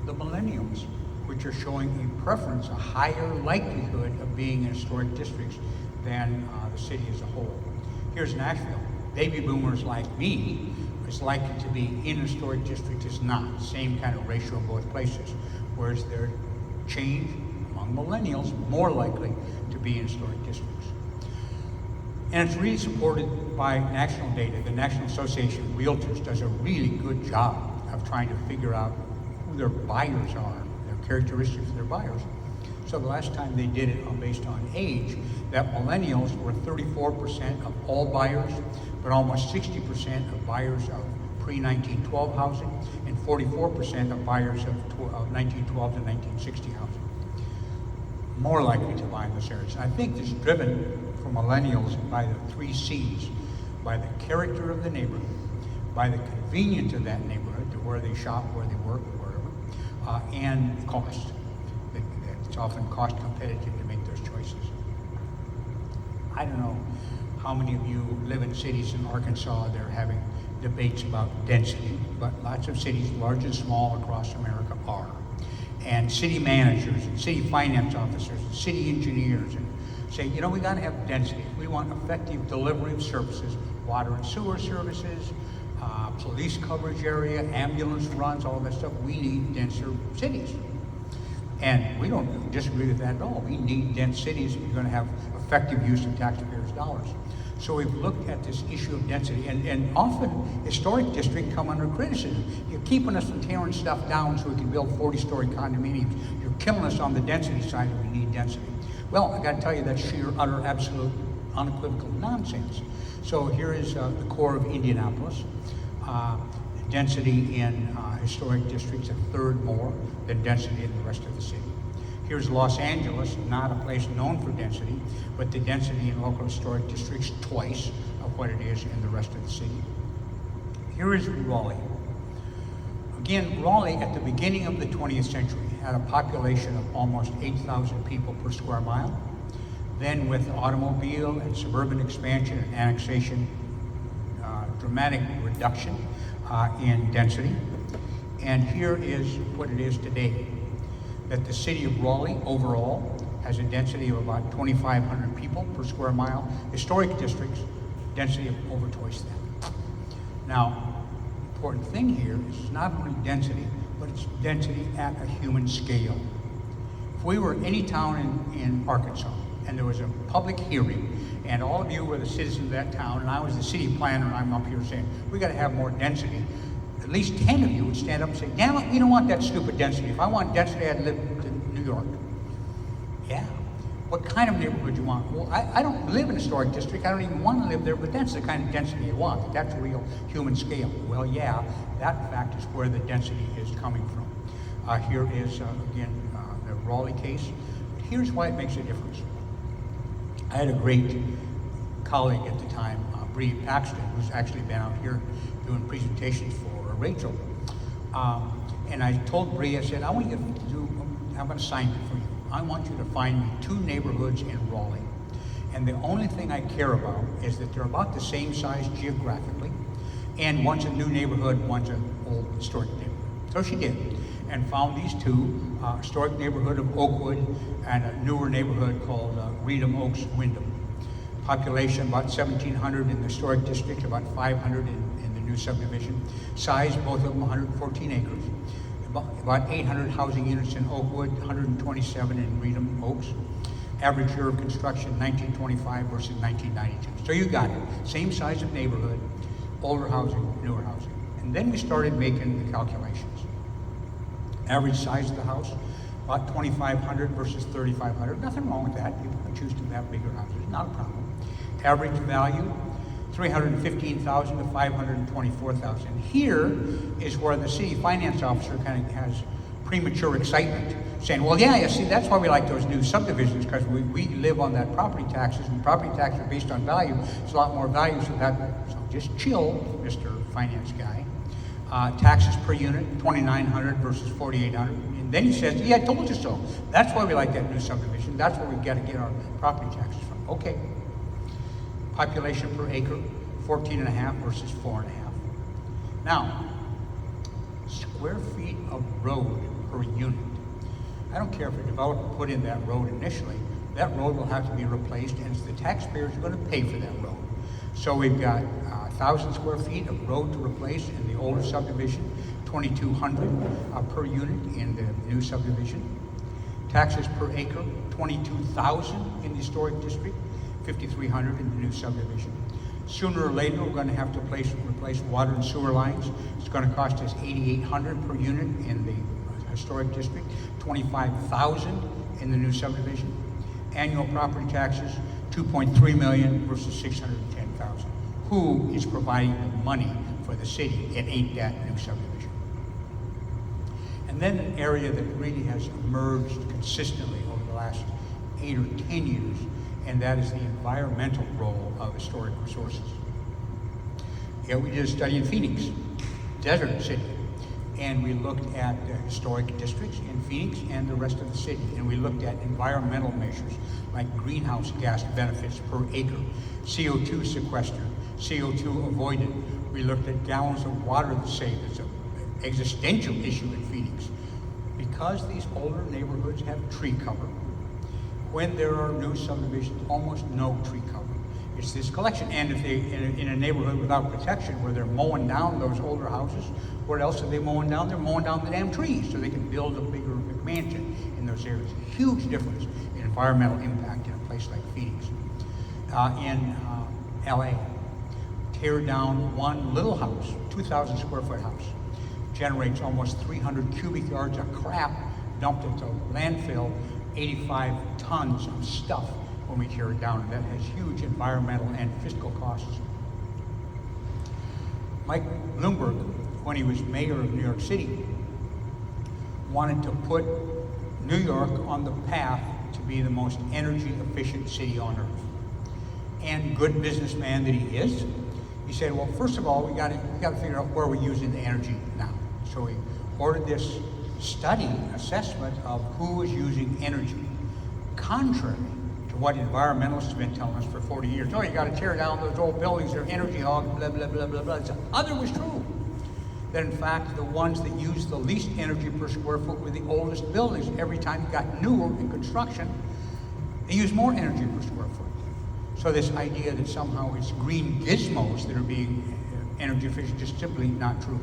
the millennials, which are showing a preference, a higher likelihood of being in historic districts than the city as a whole. Here's Nashville. Baby boomers like me is likely to be in a historic district is not. Same kind of ratio in both places. Whereas their change among millennials, more likely to be in historic districts. And it's really supported by national data. The National Association of Realtors does a really good job of trying to figure out who their buyers are, their characteristics of their buyers. So the last time they did it based on age, that millennials were 34% of all buyers, but almost 60% of buyers of pre-1912 housing, and 44% of buyers of 1912 to 1960 housing. More likely to buy in those areas. And I think this is driven for millennials by the 3 C's, by the character of the neighborhood, by the convenience of that neighborhood, to where they shop, where they work, wherever, and cost. It's often cost competitive to make those choices. I don't know how many of you live in cities in Arkansas. They're having debates about density, but lots of cities, large and small across America, are. And city managers and city finance officers and city engineers and say, you know, we got to have density. We want effective delivery of services, water and sewer services, police coverage area, ambulance runs, all that stuff. We need denser cities. And we don't disagree with that at all. We need dense cities if you're going to have effective use of taxpayers' dollars. So we've looked at this issue of density, and often historic districts come under criticism. You're keeping us from tearing stuff down so we can build 40-story condominiums. You're killing us on the density side, and we need density. Well, I got to tell you, that's sheer, utter, absolute, unequivocal nonsense. So here is the core of Indianapolis. Density in historic districts, a third more than density in the rest of the city. Here's Los Angeles, not a place known for density, but the density in local historic districts twice of what it is in the rest of the city. Here is Raleigh. Again, Raleigh at the beginning of the 20th century had a population of almost 8,000 people per square mile. Then with automobile and suburban expansion and annexation, dramatic reduction in density. And here is what it is today. That the city of Raleigh overall has a density of about 2,500 people per square mile. Historic districts, density of over twice that. Now, important thing here is not only density, but it's density at a human scale. If we were any town in Arkansas, and there was a public hearing, and all of you were the citizens of that town, and I was the city planner, and I'm up here saying, we gotta have more density, at least 10 of you would stand up and say, damn it, we don't want that stupid density. If I want density, I'd live in New York. Yeah. What kind of neighborhood you want? Well, I don't live in a historic district. I don't even want to live there, but that's the kind of density you want. That's real human scale. Well, yeah, that in fact is where the density is coming from. Here is, again, the Raleigh case. But here's why it makes a difference. I had a great colleague at the time, Bree Paxton, who's actually been out here doing presentations for Rachel. And I told Bree, I said, I want you to have an assignment for you. I want you to find me 2 neighborhoods in Raleigh. And the only thing I care about is that they're about the same size geographically, and one's a new neighborhood, one's an old historic neighborhood. So she did, and found these 2, historic neighborhood of Oakwood and a newer neighborhood called Reedham Oaks Wyndham. Population about 1,700 in the historic district, about 500 in the new subdivision. Size, both of them 114 acres. About 800 housing units in Oakwood, 127 in Reedham Oaks. Average year of construction, 1925 versus 1992. So you got it. Same size of neighborhood, older housing, newer housing. And then we started making the calculations. Average size of the house, about 2,500 versus 3,500. Nothing wrong with that. People can choose to have bigger houses, not a problem. Average value, 315,000 to 524,000. Here is where the city finance officer kind of has premature excitement, saying, well, yeah, see, that's why we like those new subdivisions, because we live on that property taxes, and property taxes are based on value. It's a lot more value, so just chill, Mr. Finance guy. Taxes per unit, 2,900 versus 4,800. And then he says, yeah, I told you so. That's why we like that new subdivision. That's where we got to get our property taxes from. Okay. Population per acre, 14.5 versus 4.5. Now, square feet of road per unit. I don't care if a developer put in that road initially, that road will have to be replaced, and the taxpayers are going to pay for that road. So we've got 1,000 square feet of road to replace in the older subdivision, 2,200 per unit in the new subdivision. Taxes per acre, 22,000 in the historic district, 5,300 in the new subdivision. Sooner or later, we're going to have to replace water and sewer lines. It's going to cost us 8,800 per unit in the historic district, 25,000 in the new subdivision. Annual property taxes, 2.3 million versus 610,000. Who is providing the money for the city? It ain't that new subdivision. And then an area that really has emerged consistently over the last 8 or 10 years, and that is the environmental role of historic resources. Yeah, we did a study in Phoenix, desert city, and we looked at the historic districts in Phoenix and the rest of the city, and we looked at environmental measures like greenhouse gas benefits per acre, CO2 sequestered, CO2 avoided. We looked at gallons of water saved. It's an existential issue in Phoenix. Because these older neighborhoods have tree cover, when there are new subdivisions, almost no tree cover. It's this collection. And if they, in a neighborhood without protection, where they're mowing down those older houses, what else are they mowing down? They're mowing down the damn trees so they can build a bigger McMansion in those areas. Huge difference in environmental impact in a place like Phoenix. In LA, tear down one little house, 2,000 square foot house, generates almost 300 cubic yards of crap dumped into landfill, 85 tons of stuff when we tear it down, and that has huge environmental and fiscal costs. Mike Bloomberg, when he was mayor of New York City, wanted to put New York on the path to be the most energy efficient city on earth. And good businessman that he is, he said, well, first of all, we got to figure out where we're using the energy now. So he ordered this study, assessment of who is using energy, contrary to what environmentalists have been telling us for 40 years. Oh, you got to tear down those old buildings, they're energy hogs, blah, blah, blah, blah, blah. The other was true. That in fact, the ones that use the least energy per square foot were the oldest buildings. Every time you got newer in construction, they use more energy per square foot. So this idea that somehow it's green gizmos that are being energy efficient, just simply not true.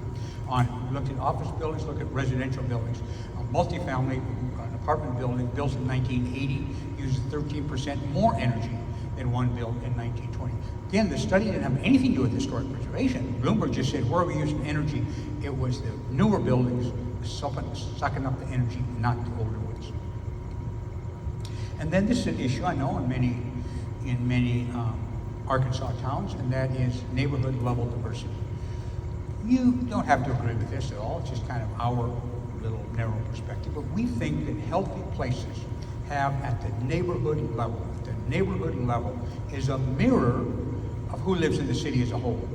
Look at office buildings, look at residential buildings. A multifamily, an apartment building built in 1980 uses 13% more energy than one built in 1920. Again, the study didn't have anything to do with historic preservation. Bloomberg just said, where are we using energy? It was the newer buildings sucking up the energy, not the older ones. And then this is an issue I know in many Arkansas towns, and that is neighborhood level diversity. You don't have to agree with this at all. It's just kind of our little narrow perspective. But we think that healthy places have at the neighborhood level. The neighborhood level is a mirror of who lives in the city as a whole.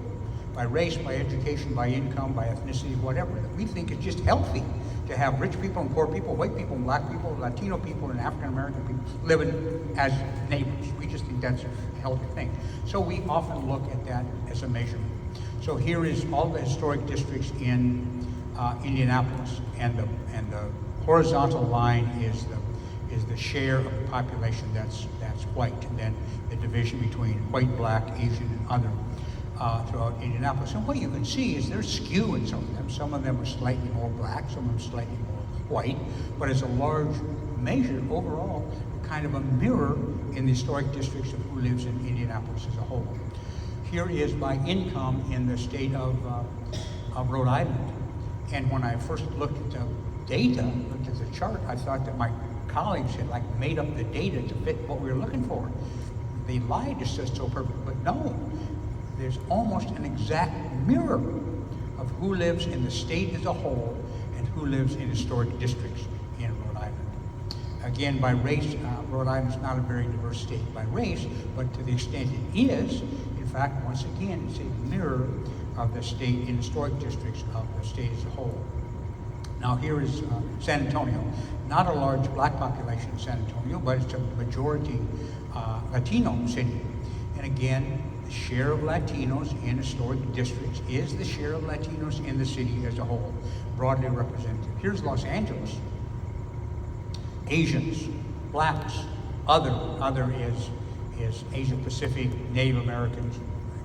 By race, by education, by income, by ethnicity, whatever. We think it's just healthy to have rich people and poor people, white people and black people, Latino people and African American people living as neighbors. We just think that's a healthy thing. So we often look at that as a measurement. So here is all the historic districts in Indianapolis, and the horizontal line is the share of the population that's white, and then the division between white, black, Asian, and other. throughout Indianapolis. And what you can see is there's skew in some of them. Some of them are slightly more black, some of them slightly more white, but as a large measure overall, kind of a mirror in the historic districts of who lives in Indianapolis as a whole. Here is by income in the state of Rhode Island. And when I first looked at the data, looked at the chart, I thought that my colleagues had like made up the data to fit what we were looking for. They lied to us so perfect, but no. There's almost an exact mirror of who lives in the state as a whole and who lives in historic districts in Rhode Island. Again, by race, Rhode Island is not a very diverse state by race, but to the extent it is, in fact, once again, it's a mirror of the state in historic districts of the state as a whole. Now here is San Antonio. Not a large black population in San Antonio, but it's a majority Latino city. And again, the share of Latinos in historic districts is the share of Latinos in the city as a whole, broadly represented. Here's Los Angeles. Asians, blacks, other is Asia Pacific, Native Americans,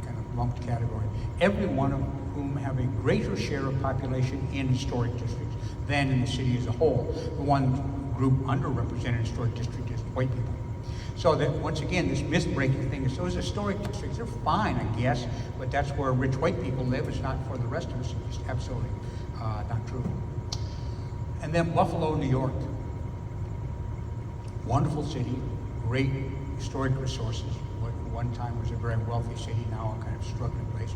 kind of lumped category. Every one of whom have a greater share of population in historic districts than in the city as a whole. The one group underrepresented in historic district is white people. So that, once again, this myth-breaking thing is those historic districts, they're fine, I guess, but that's where rich white people live. It's not for the rest of us. It's absolutely not true. And then Buffalo, New York. Wonderful city, great historic resources. What one time was a very wealthy city, now a kind of struggling place,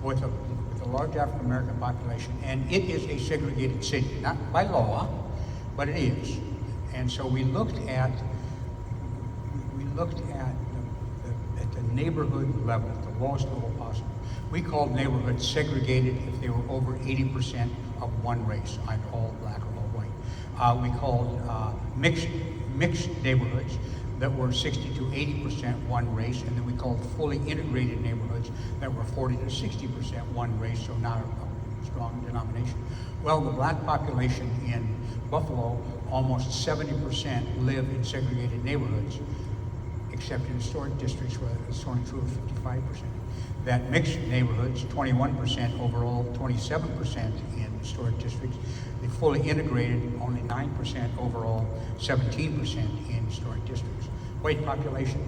with a large African American population, and it is a segregated city, not by law, but it is. And so we looked at the neighborhood level, the lowest level possible. We called neighborhoods segregated if they were over 80% of one race, either all black or all white. We called mixed neighborhoods that were 60 to 80% one race, and then we called fully integrated neighborhoods that were 40 to 60% one race, so not a strong denomination. Well, the black population in Buffalo, almost 70% live in segregated neighborhoods, except in historic districts where it's only true of 55%. That mixed neighborhoods, 21% overall, 27% in historic districts. The fully integrated, only 9% overall, 17% in historic districts. White population,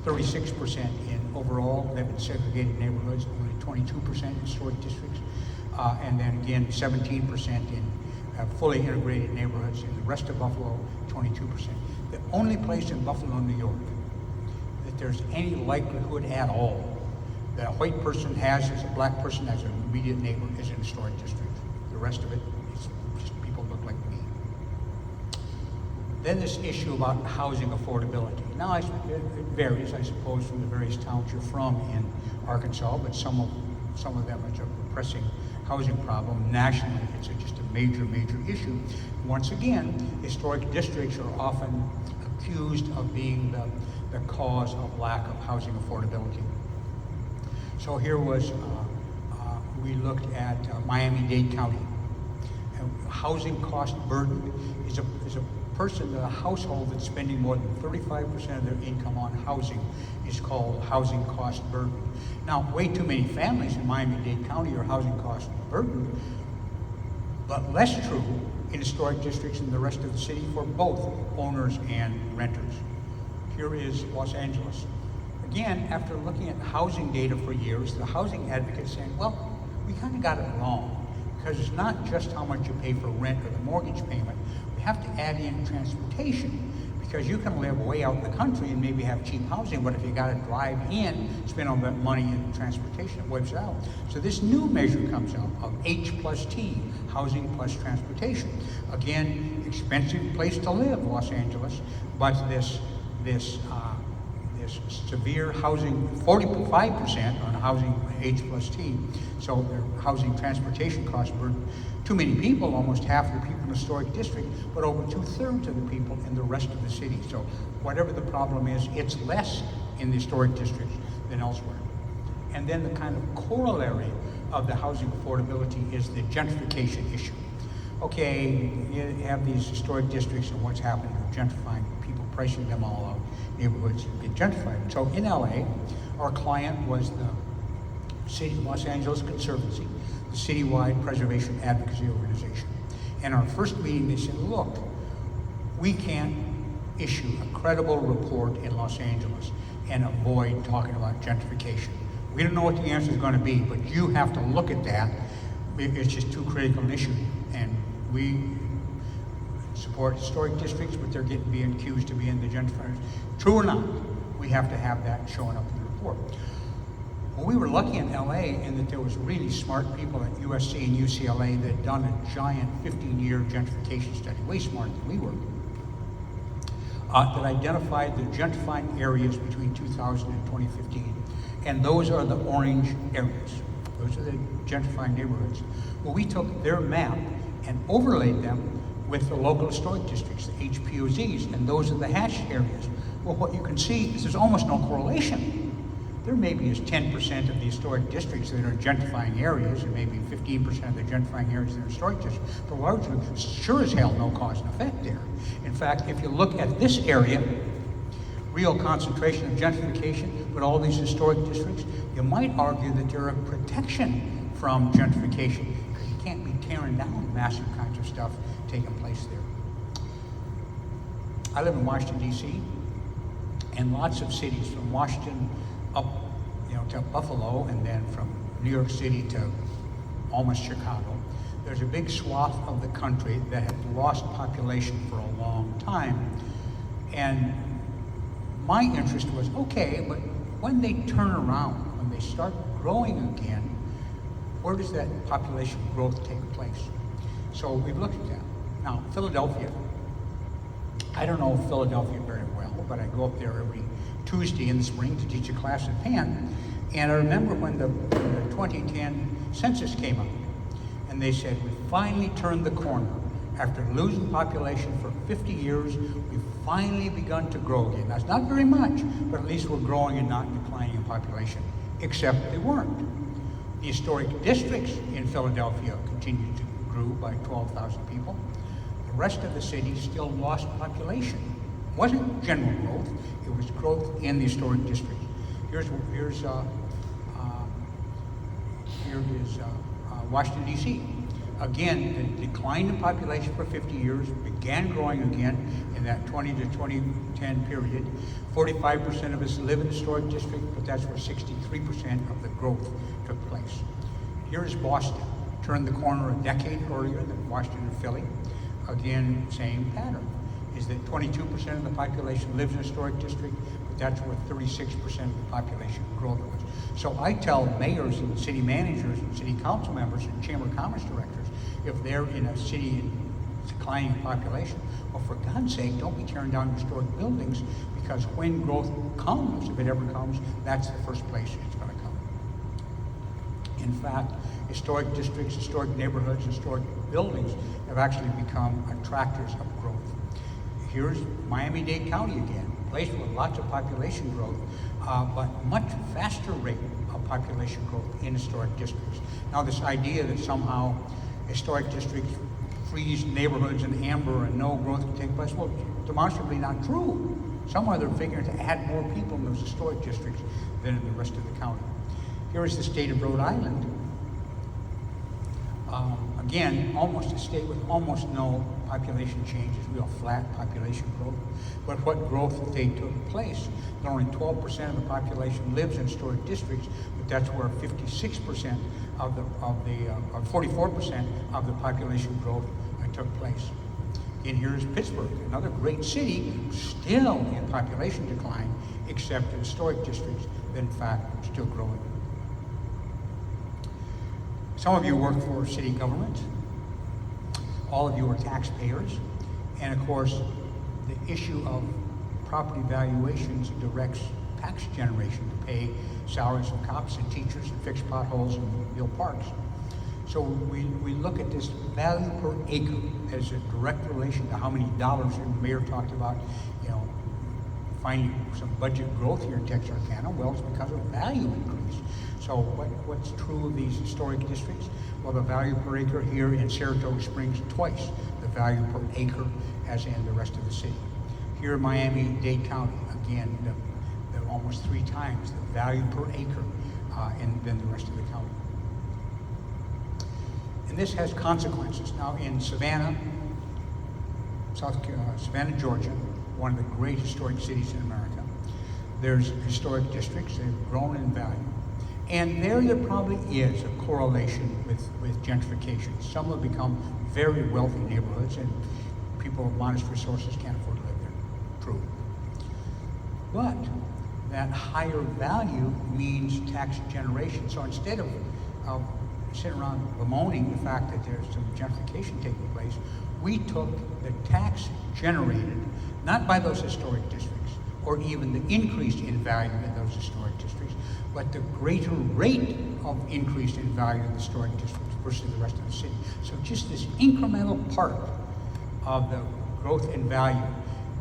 36% in overall, live in segregated neighborhoods, only 22% in historic districts. And then again, 17% in fully integrated neighborhoods. In the rest of Buffalo, 22%. The only place in Buffalo, New York, that there's any likelihood at all that a white person has as a black person as an immediate neighbor is in a historic district. The rest of it is just people look like me. Then this issue about housing affordability. Now it varies, I suppose, from the various towns you're from in Arkansas, but some of them it's a pressing housing problem. Nationally, it's just a major issue. Once again, historic districts are often accused of being the cause of lack of housing affordability. So here was, we looked at Miami-Dade County. Housing cost burden is a person, a household that's spending more than 35% of their income on housing is called housing cost burden. Now, way too many families in Miami-Dade County are housing cost burden, but less true in historic districts and the rest of the city for both owners and renters. Here is Los Angeles. Again, after looking at housing data for years, the housing advocates saying, well, we kind of got it wrong, because it's not just how much you pay for rent or the mortgage payment. We have to add in transportation, because you can live way out in the country and maybe have cheap housing, but if you got to drive in, spend all that money in transportation, it wipes it out. So this new measure comes out of H plus T, housing plus transportation. Again, expensive place to live, Los Angeles, but this severe housing, 45% on housing H plus T, so their housing transportation cost burden. Too many people, almost half the people in the historic district, but over 2/3 of the people in the rest of the city. So whatever the problem is, it's less in the historic districts than elsewhere. And then the kind of corollary of the housing affordability is the gentrification issue. Okay, you have these historic districts and what's happening, gentrifying, people pricing them all out, neighborhoods get gentrified. So in LA, our client was the City of Los Angeles Conservancy, the citywide preservation advocacy organization. In our first meeting, they said, look, we can't issue a credible report in Los Angeles and avoid talking about gentrification. We don't know what the answer is going to be, but you have to look at that. It's just too critical an issue. And we support historic districts, but they're being accused of being the gentrifiers. True or not, we have to have that showing up in the report. Well, we were lucky in LA in that there was really smart people at USC and UCLA that had done a giant 15-year gentrification study, way smarter than we were, that identified the gentrifying areas between 2000 and 2015. And those are the orange areas. Those are the gentrifying neighborhoods. Well, we took their map and overlaid them with the local historic districts, the HPOZs, and those are the hatched areas. Well, what you can see is there's almost no correlation. There maybe is 10% of the historic districts that are gentrifying areas, and maybe 15% of the gentrifying areas that are historic districts, but largely, sure as hell, no cause and effect there. In fact, if you look at this area, real concentration of gentrification, but all these historic districts, you might argue that they're a protection from gentrification, because you can't be tearing down massive kinds of stuff taking place there. I live in Washington, D.C., and lots of cities from Washington up, to Buffalo, and then from New York City to almost Chicago. There's a big swath of the country that had lost population for a long time. And my interest was, okay, but when they turn around, when they start growing again, where does that population growth take place? So we've looked at that. Now, Philadelphia, I don't know Philadelphia very well, but I go up there every Tuesday in the spring to teach a class at Penn. And I remember when the 2010 census came out, and they said, we finally turned the corner. After losing population for 50 years, we've finally begun to grow again. That's not very much, but at least we're growing and not declining in population, except they weren't. The historic districts in Philadelphia continued to grow by 12,000 people. The rest of the city still lost population. It wasn't general growth, it was growth in the historic districts. Here is Washington, D.C. Again, the decline in population for 50 years began growing again in that 20 to 2010 period. 45% of us live in the historic district, but that's where 63% of the growth took place. Here's Boston. Turned the corner a decade earlier than Washington and Philly. Again, same pattern, is that 22% of the population lives in a historic district, but that's where 36% of the population growth was. So I tell mayors and city managers and city council members and chamber of commerce directors, if they're in a city in declining population, well, for God's sake, don't be tearing down historic buildings, because when growth comes, if it ever comes, that's the first place it's going to come. In fact, historic districts, historic neighborhoods, historic buildings have actually become attractors of growth. Here's Miami-Dade County again, a place with lots of population growth, but much faster rate of population growth in historic districts. Now, this idea that somehow historic districts freeze neighborhoods in amber and no growth can take place, well, demonstrably not true. Somewhere they're figuring to add more people in those historic districts than in the rest of the county. Here is the state of Rhode Island. Again, almost a state with almost no population changes, real flat population growth. But what growth they took place? Only 12% of the population lives in historic districts, but that's where 56% of the 44% of the population growth took place. And here's Pittsburgh, another great city, still in population decline, except in historic districts that in fact are still growing. Some of you work for city government. All of you are taxpayers. And of course, the issue of property valuations directs tax generation to pay salaries of cops and teachers and fix potholes and build parks. So we look at this value per acre as a direct relation to how many dollars, and the mayor talked about, finding some budget growth here in Texarkana. Well, it's because of value increase. So what's true of these historic districts? Well, the value per acre here in Saratoga Springs, twice the value per acre as in the rest of the city. Here in Miami-Dade County, again, the almost 3 times the value per acre than the rest of the county. And this has consequences. Now in Savannah, Savannah, Georgia, one of the great historic cities in America, there's historic districts. They've grown in value. And there probably is a correlation with gentrification. Some have become very wealthy neighborhoods, and people with modest resources can't afford to live there. True. But that higher value means tax generation. So instead of sitting around bemoaning the fact that there's some gentrification taking place, we took the tax generated, not by those historic districts, or even the increase in value in those historic districts, but the greater rate of increase in value in the historic districts versus the rest of the city. So just this incremental part of the growth in value,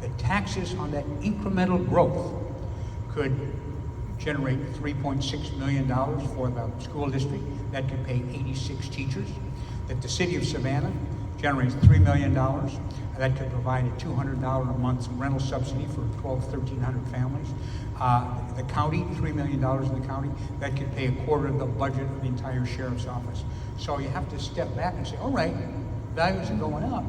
the taxes on that incremental growth could generate $3.6 million for the school district. That could pay 86 teachers. That the city of Savannah generates $3 million. That could provide a $200 a month rental subsidy for 1,300 families. The county, $3 million in the county, that could pay a quarter of the budget of the entire sheriff's office. So you have to step back and say, all right, values are going up.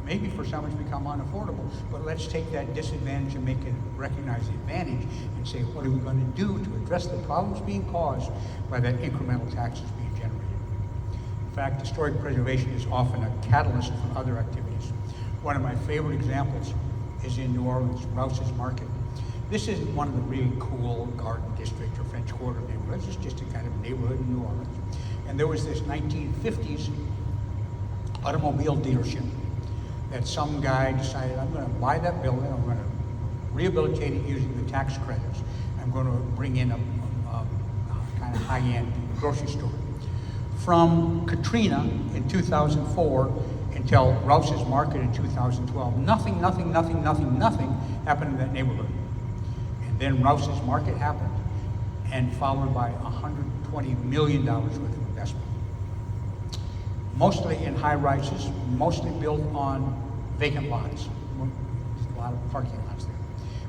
Maybe for some it's become unaffordable, but let's take that disadvantage and make it recognize the advantage and say, what are we going to do to address the problems being caused by that incremental taxes being generated? In fact, historic preservation is often a catalyst for other activities. One of my favorite examples is in New Orleans, Rouse's Market. This isn't one of the really cool Garden District or French Quarter neighborhoods. It's just a kind of neighborhood in New Orleans. And there was this 1950s automobile dealership that some guy decided, I'm going to buy that building, I'm going to rehabilitate it using the tax credits. I'm going to bring in a kind of high-end grocery store. From Katrina in 2004 until Rouse's Market in 2012, nothing happened in that neighborhood. And then Rouse's Market happened, and followed by $120 million worth of investment. Mostly in high rises, mostly built on vacant lots. There's a lot of parking lots there.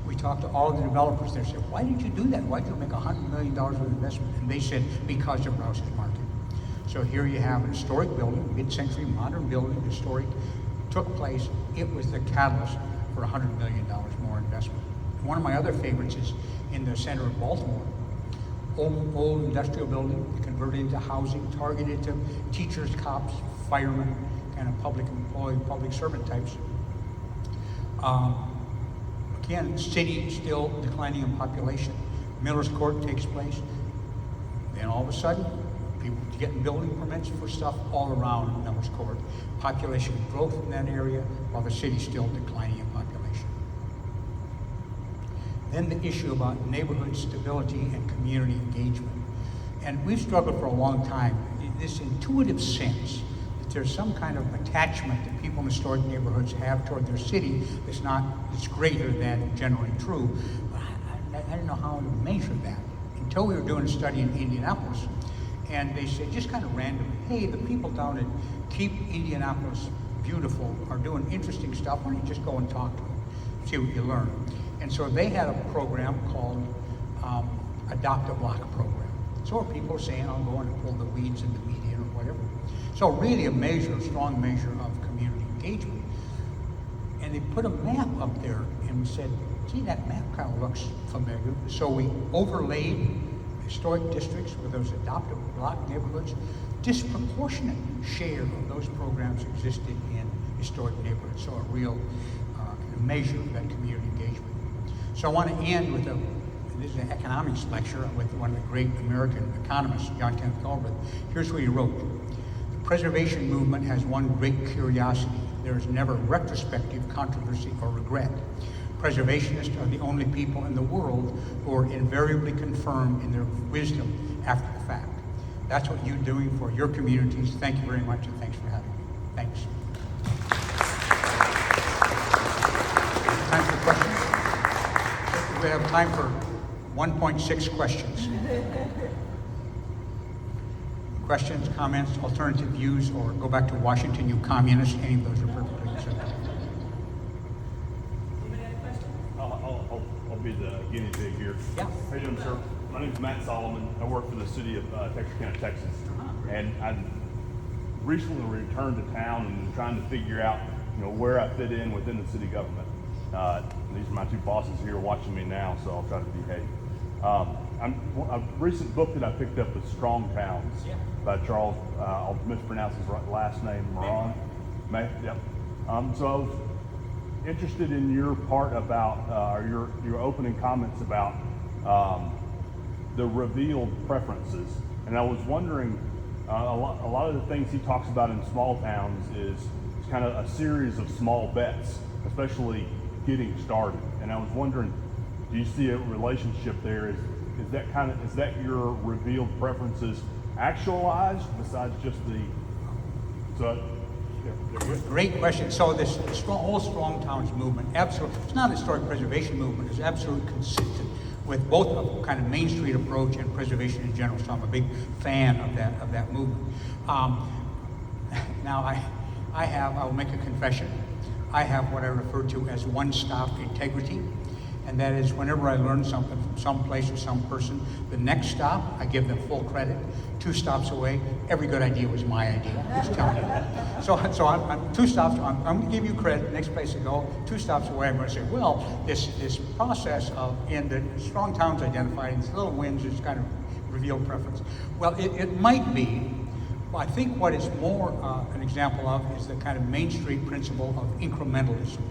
We talked to all the developers there, said, why did you do that? Why did you make $100 million worth of investment? And they said, because of Rouse's Market. So here you have a historic building, mid-century modern building, historic, took place. It was the catalyst for $100 million more investment. One of my other favorites is in the center of Baltimore. Old industrial building converted into housing, targeted to teachers, cops, firemen, kind of public employee, public servant types. Again, city still declining in population. Miller's Court takes place. Then all of a sudden, people getting building permits for stuff all around Miller's Court. Population growth in that area while the city's still declining in population. Then the issue about neighborhood stability and community engagement. And we've struggled for a long time, this intuitive sense that there's some kind of attachment that people in historic neighborhoods have toward their city that's greater than generally true. But I didn't know how to measure that until we were doing a study in Indianapolis. And they said, just kind of randomly, hey, the people down at Keep Indianapolis Beautiful are doing interesting stuff. Why don't you just go and talk to them, see what you learn? And so they had a program called Adopt a Block program. So people are saying, I'll go and pull the weeds in the median or whatever. So really a strong measure of community engagement. And they put a map up there and we said, gee, that map kind of looks familiar. So we overlaid historic districts with those adopted block neighborhoods. Disproportionate share of those programs existed in historic neighborhoods. So a real measure of that community engagement. So I want to end with this is an economics lecture with one of the great American economists, John Kenneth Galbraith. Here's what he wrote. The preservation movement has one great curiosity. There is never retrospective controversy or regret. Preservationists are the only people in the world who are invariably confirmed in their wisdom after the fact. That's what you're doing for your communities. Thank you very much, and thanks for having me. Thanks. Time for questions? We have time for 1.6 questions. Questions, comments, alternative views, or go back to Washington, you communists. Any of those are perfectly acceptable. I'll be the guinea pig here. Yeah. How you doing, sir? My name is Matt Solomon. I work for the city of Texarkana, Texas. And I recently returned to town and trying to figure out, where I fit in within the city government. These are my two bosses here watching me now, so I'll try to behave. A recent book that I picked up was Strong Towns by Charles, I'll mispronounce his last name, Moran. Yep. So I was interested in your part about, or your opening comments about the revealed preferences. And I was wondering, a lot of the things he talks about in small towns is kind of a series of small bets, especially getting started. And I was wondering, do you see a relationship there? Is that your revealed preferences actualized besides just Great question. So this whole Strong Towns movement, absolutely, it's not a historic preservation movement, it's absolutely consistent with both a kind of Main Street approach and preservation in general. So I'm a big fan of that movement. Now I will make a confession. I have what I refer to as one-stop integrity. And that is whenever I learn something from some place or some person, the next stop, I give them full credit. 2 stops away, every good idea was my idea. I'm just telling you that. So I'm 2 stops, I'm going to give you credit. Next place I go, 2 stops away, I'm going to say, well, this process of, in the Strong Towns identified, these little wins is kind of revealed preference. Well, it might be. I think what it's more an example of is the kind of Main Street principle of incrementalism,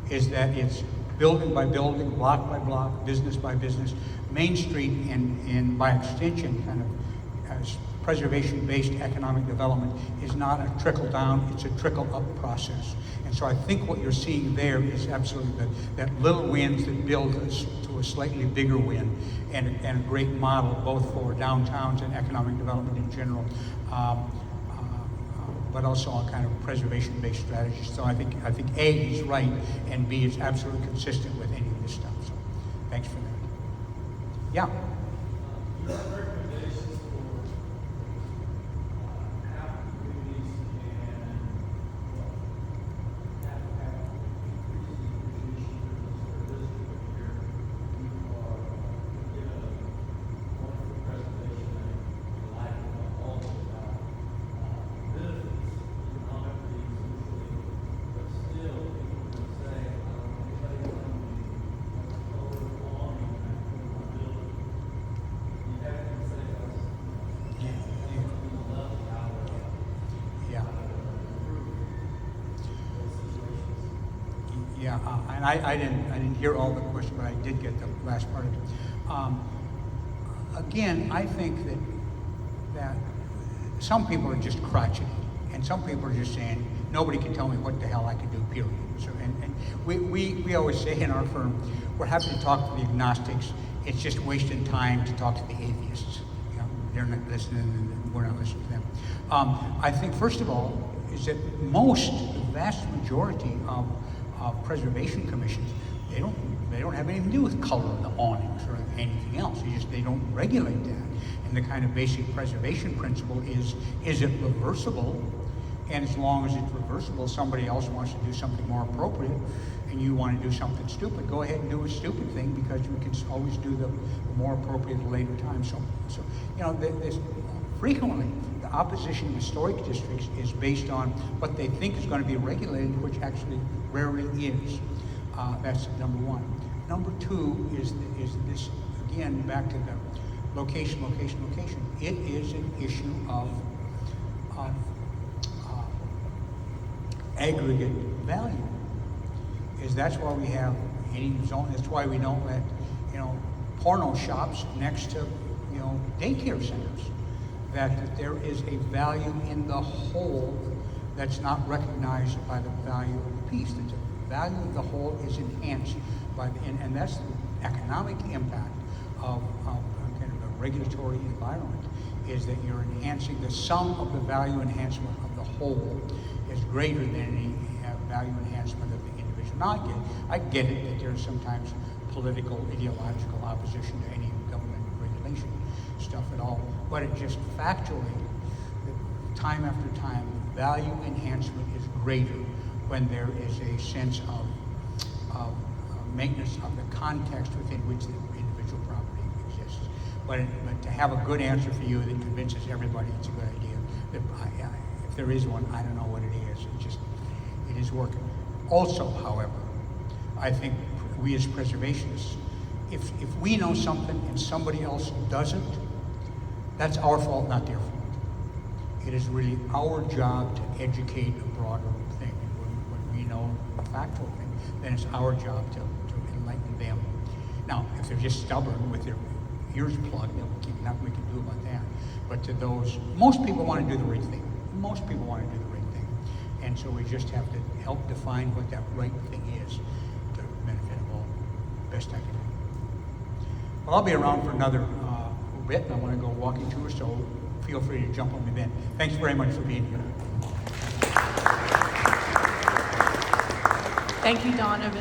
is that it's building by building, block by block, business by business. Main Street and by extension kind of preservation-based economic development is not a trickle-down, it's a trickle-up process. And so I think what you're seeing there is absolutely that little wins that build us to a slightly bigger win, and a great model both for downtowns and economic development in general, but also a kind of preservation-based strategy. So I think A, he's right, and B, it's absolutely consistent with any of this stuff. So thanks for that. Yeah. You have recommendations for how communities can have increasing appreciation for this district here. You did a wonderful presentation and like all about benefits economically, socially, but still people can say, I don't want anybody telling me over the long and my building. You have to say us. Love how Yeah. improve those situations. Yeah, and I didn't hear all the question, but I did get the last part of it. Again, I think that some people are just crotchety, and some people are just saying nobody can tell me what the hell I can do. Period. So, and we always say in our firm, we're happy to talk to the agnostics. It's just wasting time to talk to the atheists. They're not listening, and we're not listening to them. I think first of all is that the vast majority of preservation commissions, they don't have anything to do with color of the awnings or anything else. They don't regulate that. And the kind of basic preservation principle is it reversible? And as long as it's reversible, somebody else wants to do something more appropriate, and you want to do something stupid, go ahead and do a stupid thing, because you can always do the more appropriate at a later time. So there's frequently the opposition of historic districts is based on what they think is going to be regulated, which actually rarely is. That's number one. Number two is this, again, back to the location. It is an issue of aggregate value. That's why we have any zone. That's why we don't let porno shops next to daycare centers. That there is a value in the whole that's not recognized by the value of the piece. That the value of the whole is enhanced by and that's the economic impact of kind of a regulatory environment, is that you're enhancing the sum of the value enhancement of the whole is greater than any value enhancement of the individual. Now I get it that there's sometimes political, ideological opposition to any government regulation stuff at all, but it just factually, time after time, value enhancement is greater when there is a sense of maintenance of the context within which the individual property exists. But to have a good answer for you that convinces everybody it's a good idea, if there is one, I don't know what it is. It is working. Also, however, I think we as preservationists, if we know something and somebody else doesn't, that's our fault, not their fault. It is really our job to educate a broader thing. When we know a factual thing, then it's our job to enlighten them. Now, if they're just stubborn with their ears plugged, then nothing we can do about that. But to those, most people want to do the right thing. Most people want to do the right thing. And so we just have to help define what that right thing is to the benefit of all, best I can do. Well, I'll be around for another little bit, and I want to go walking tour, so feel free to jump on me then. Thanks very much for being here. Thank you, Donovan.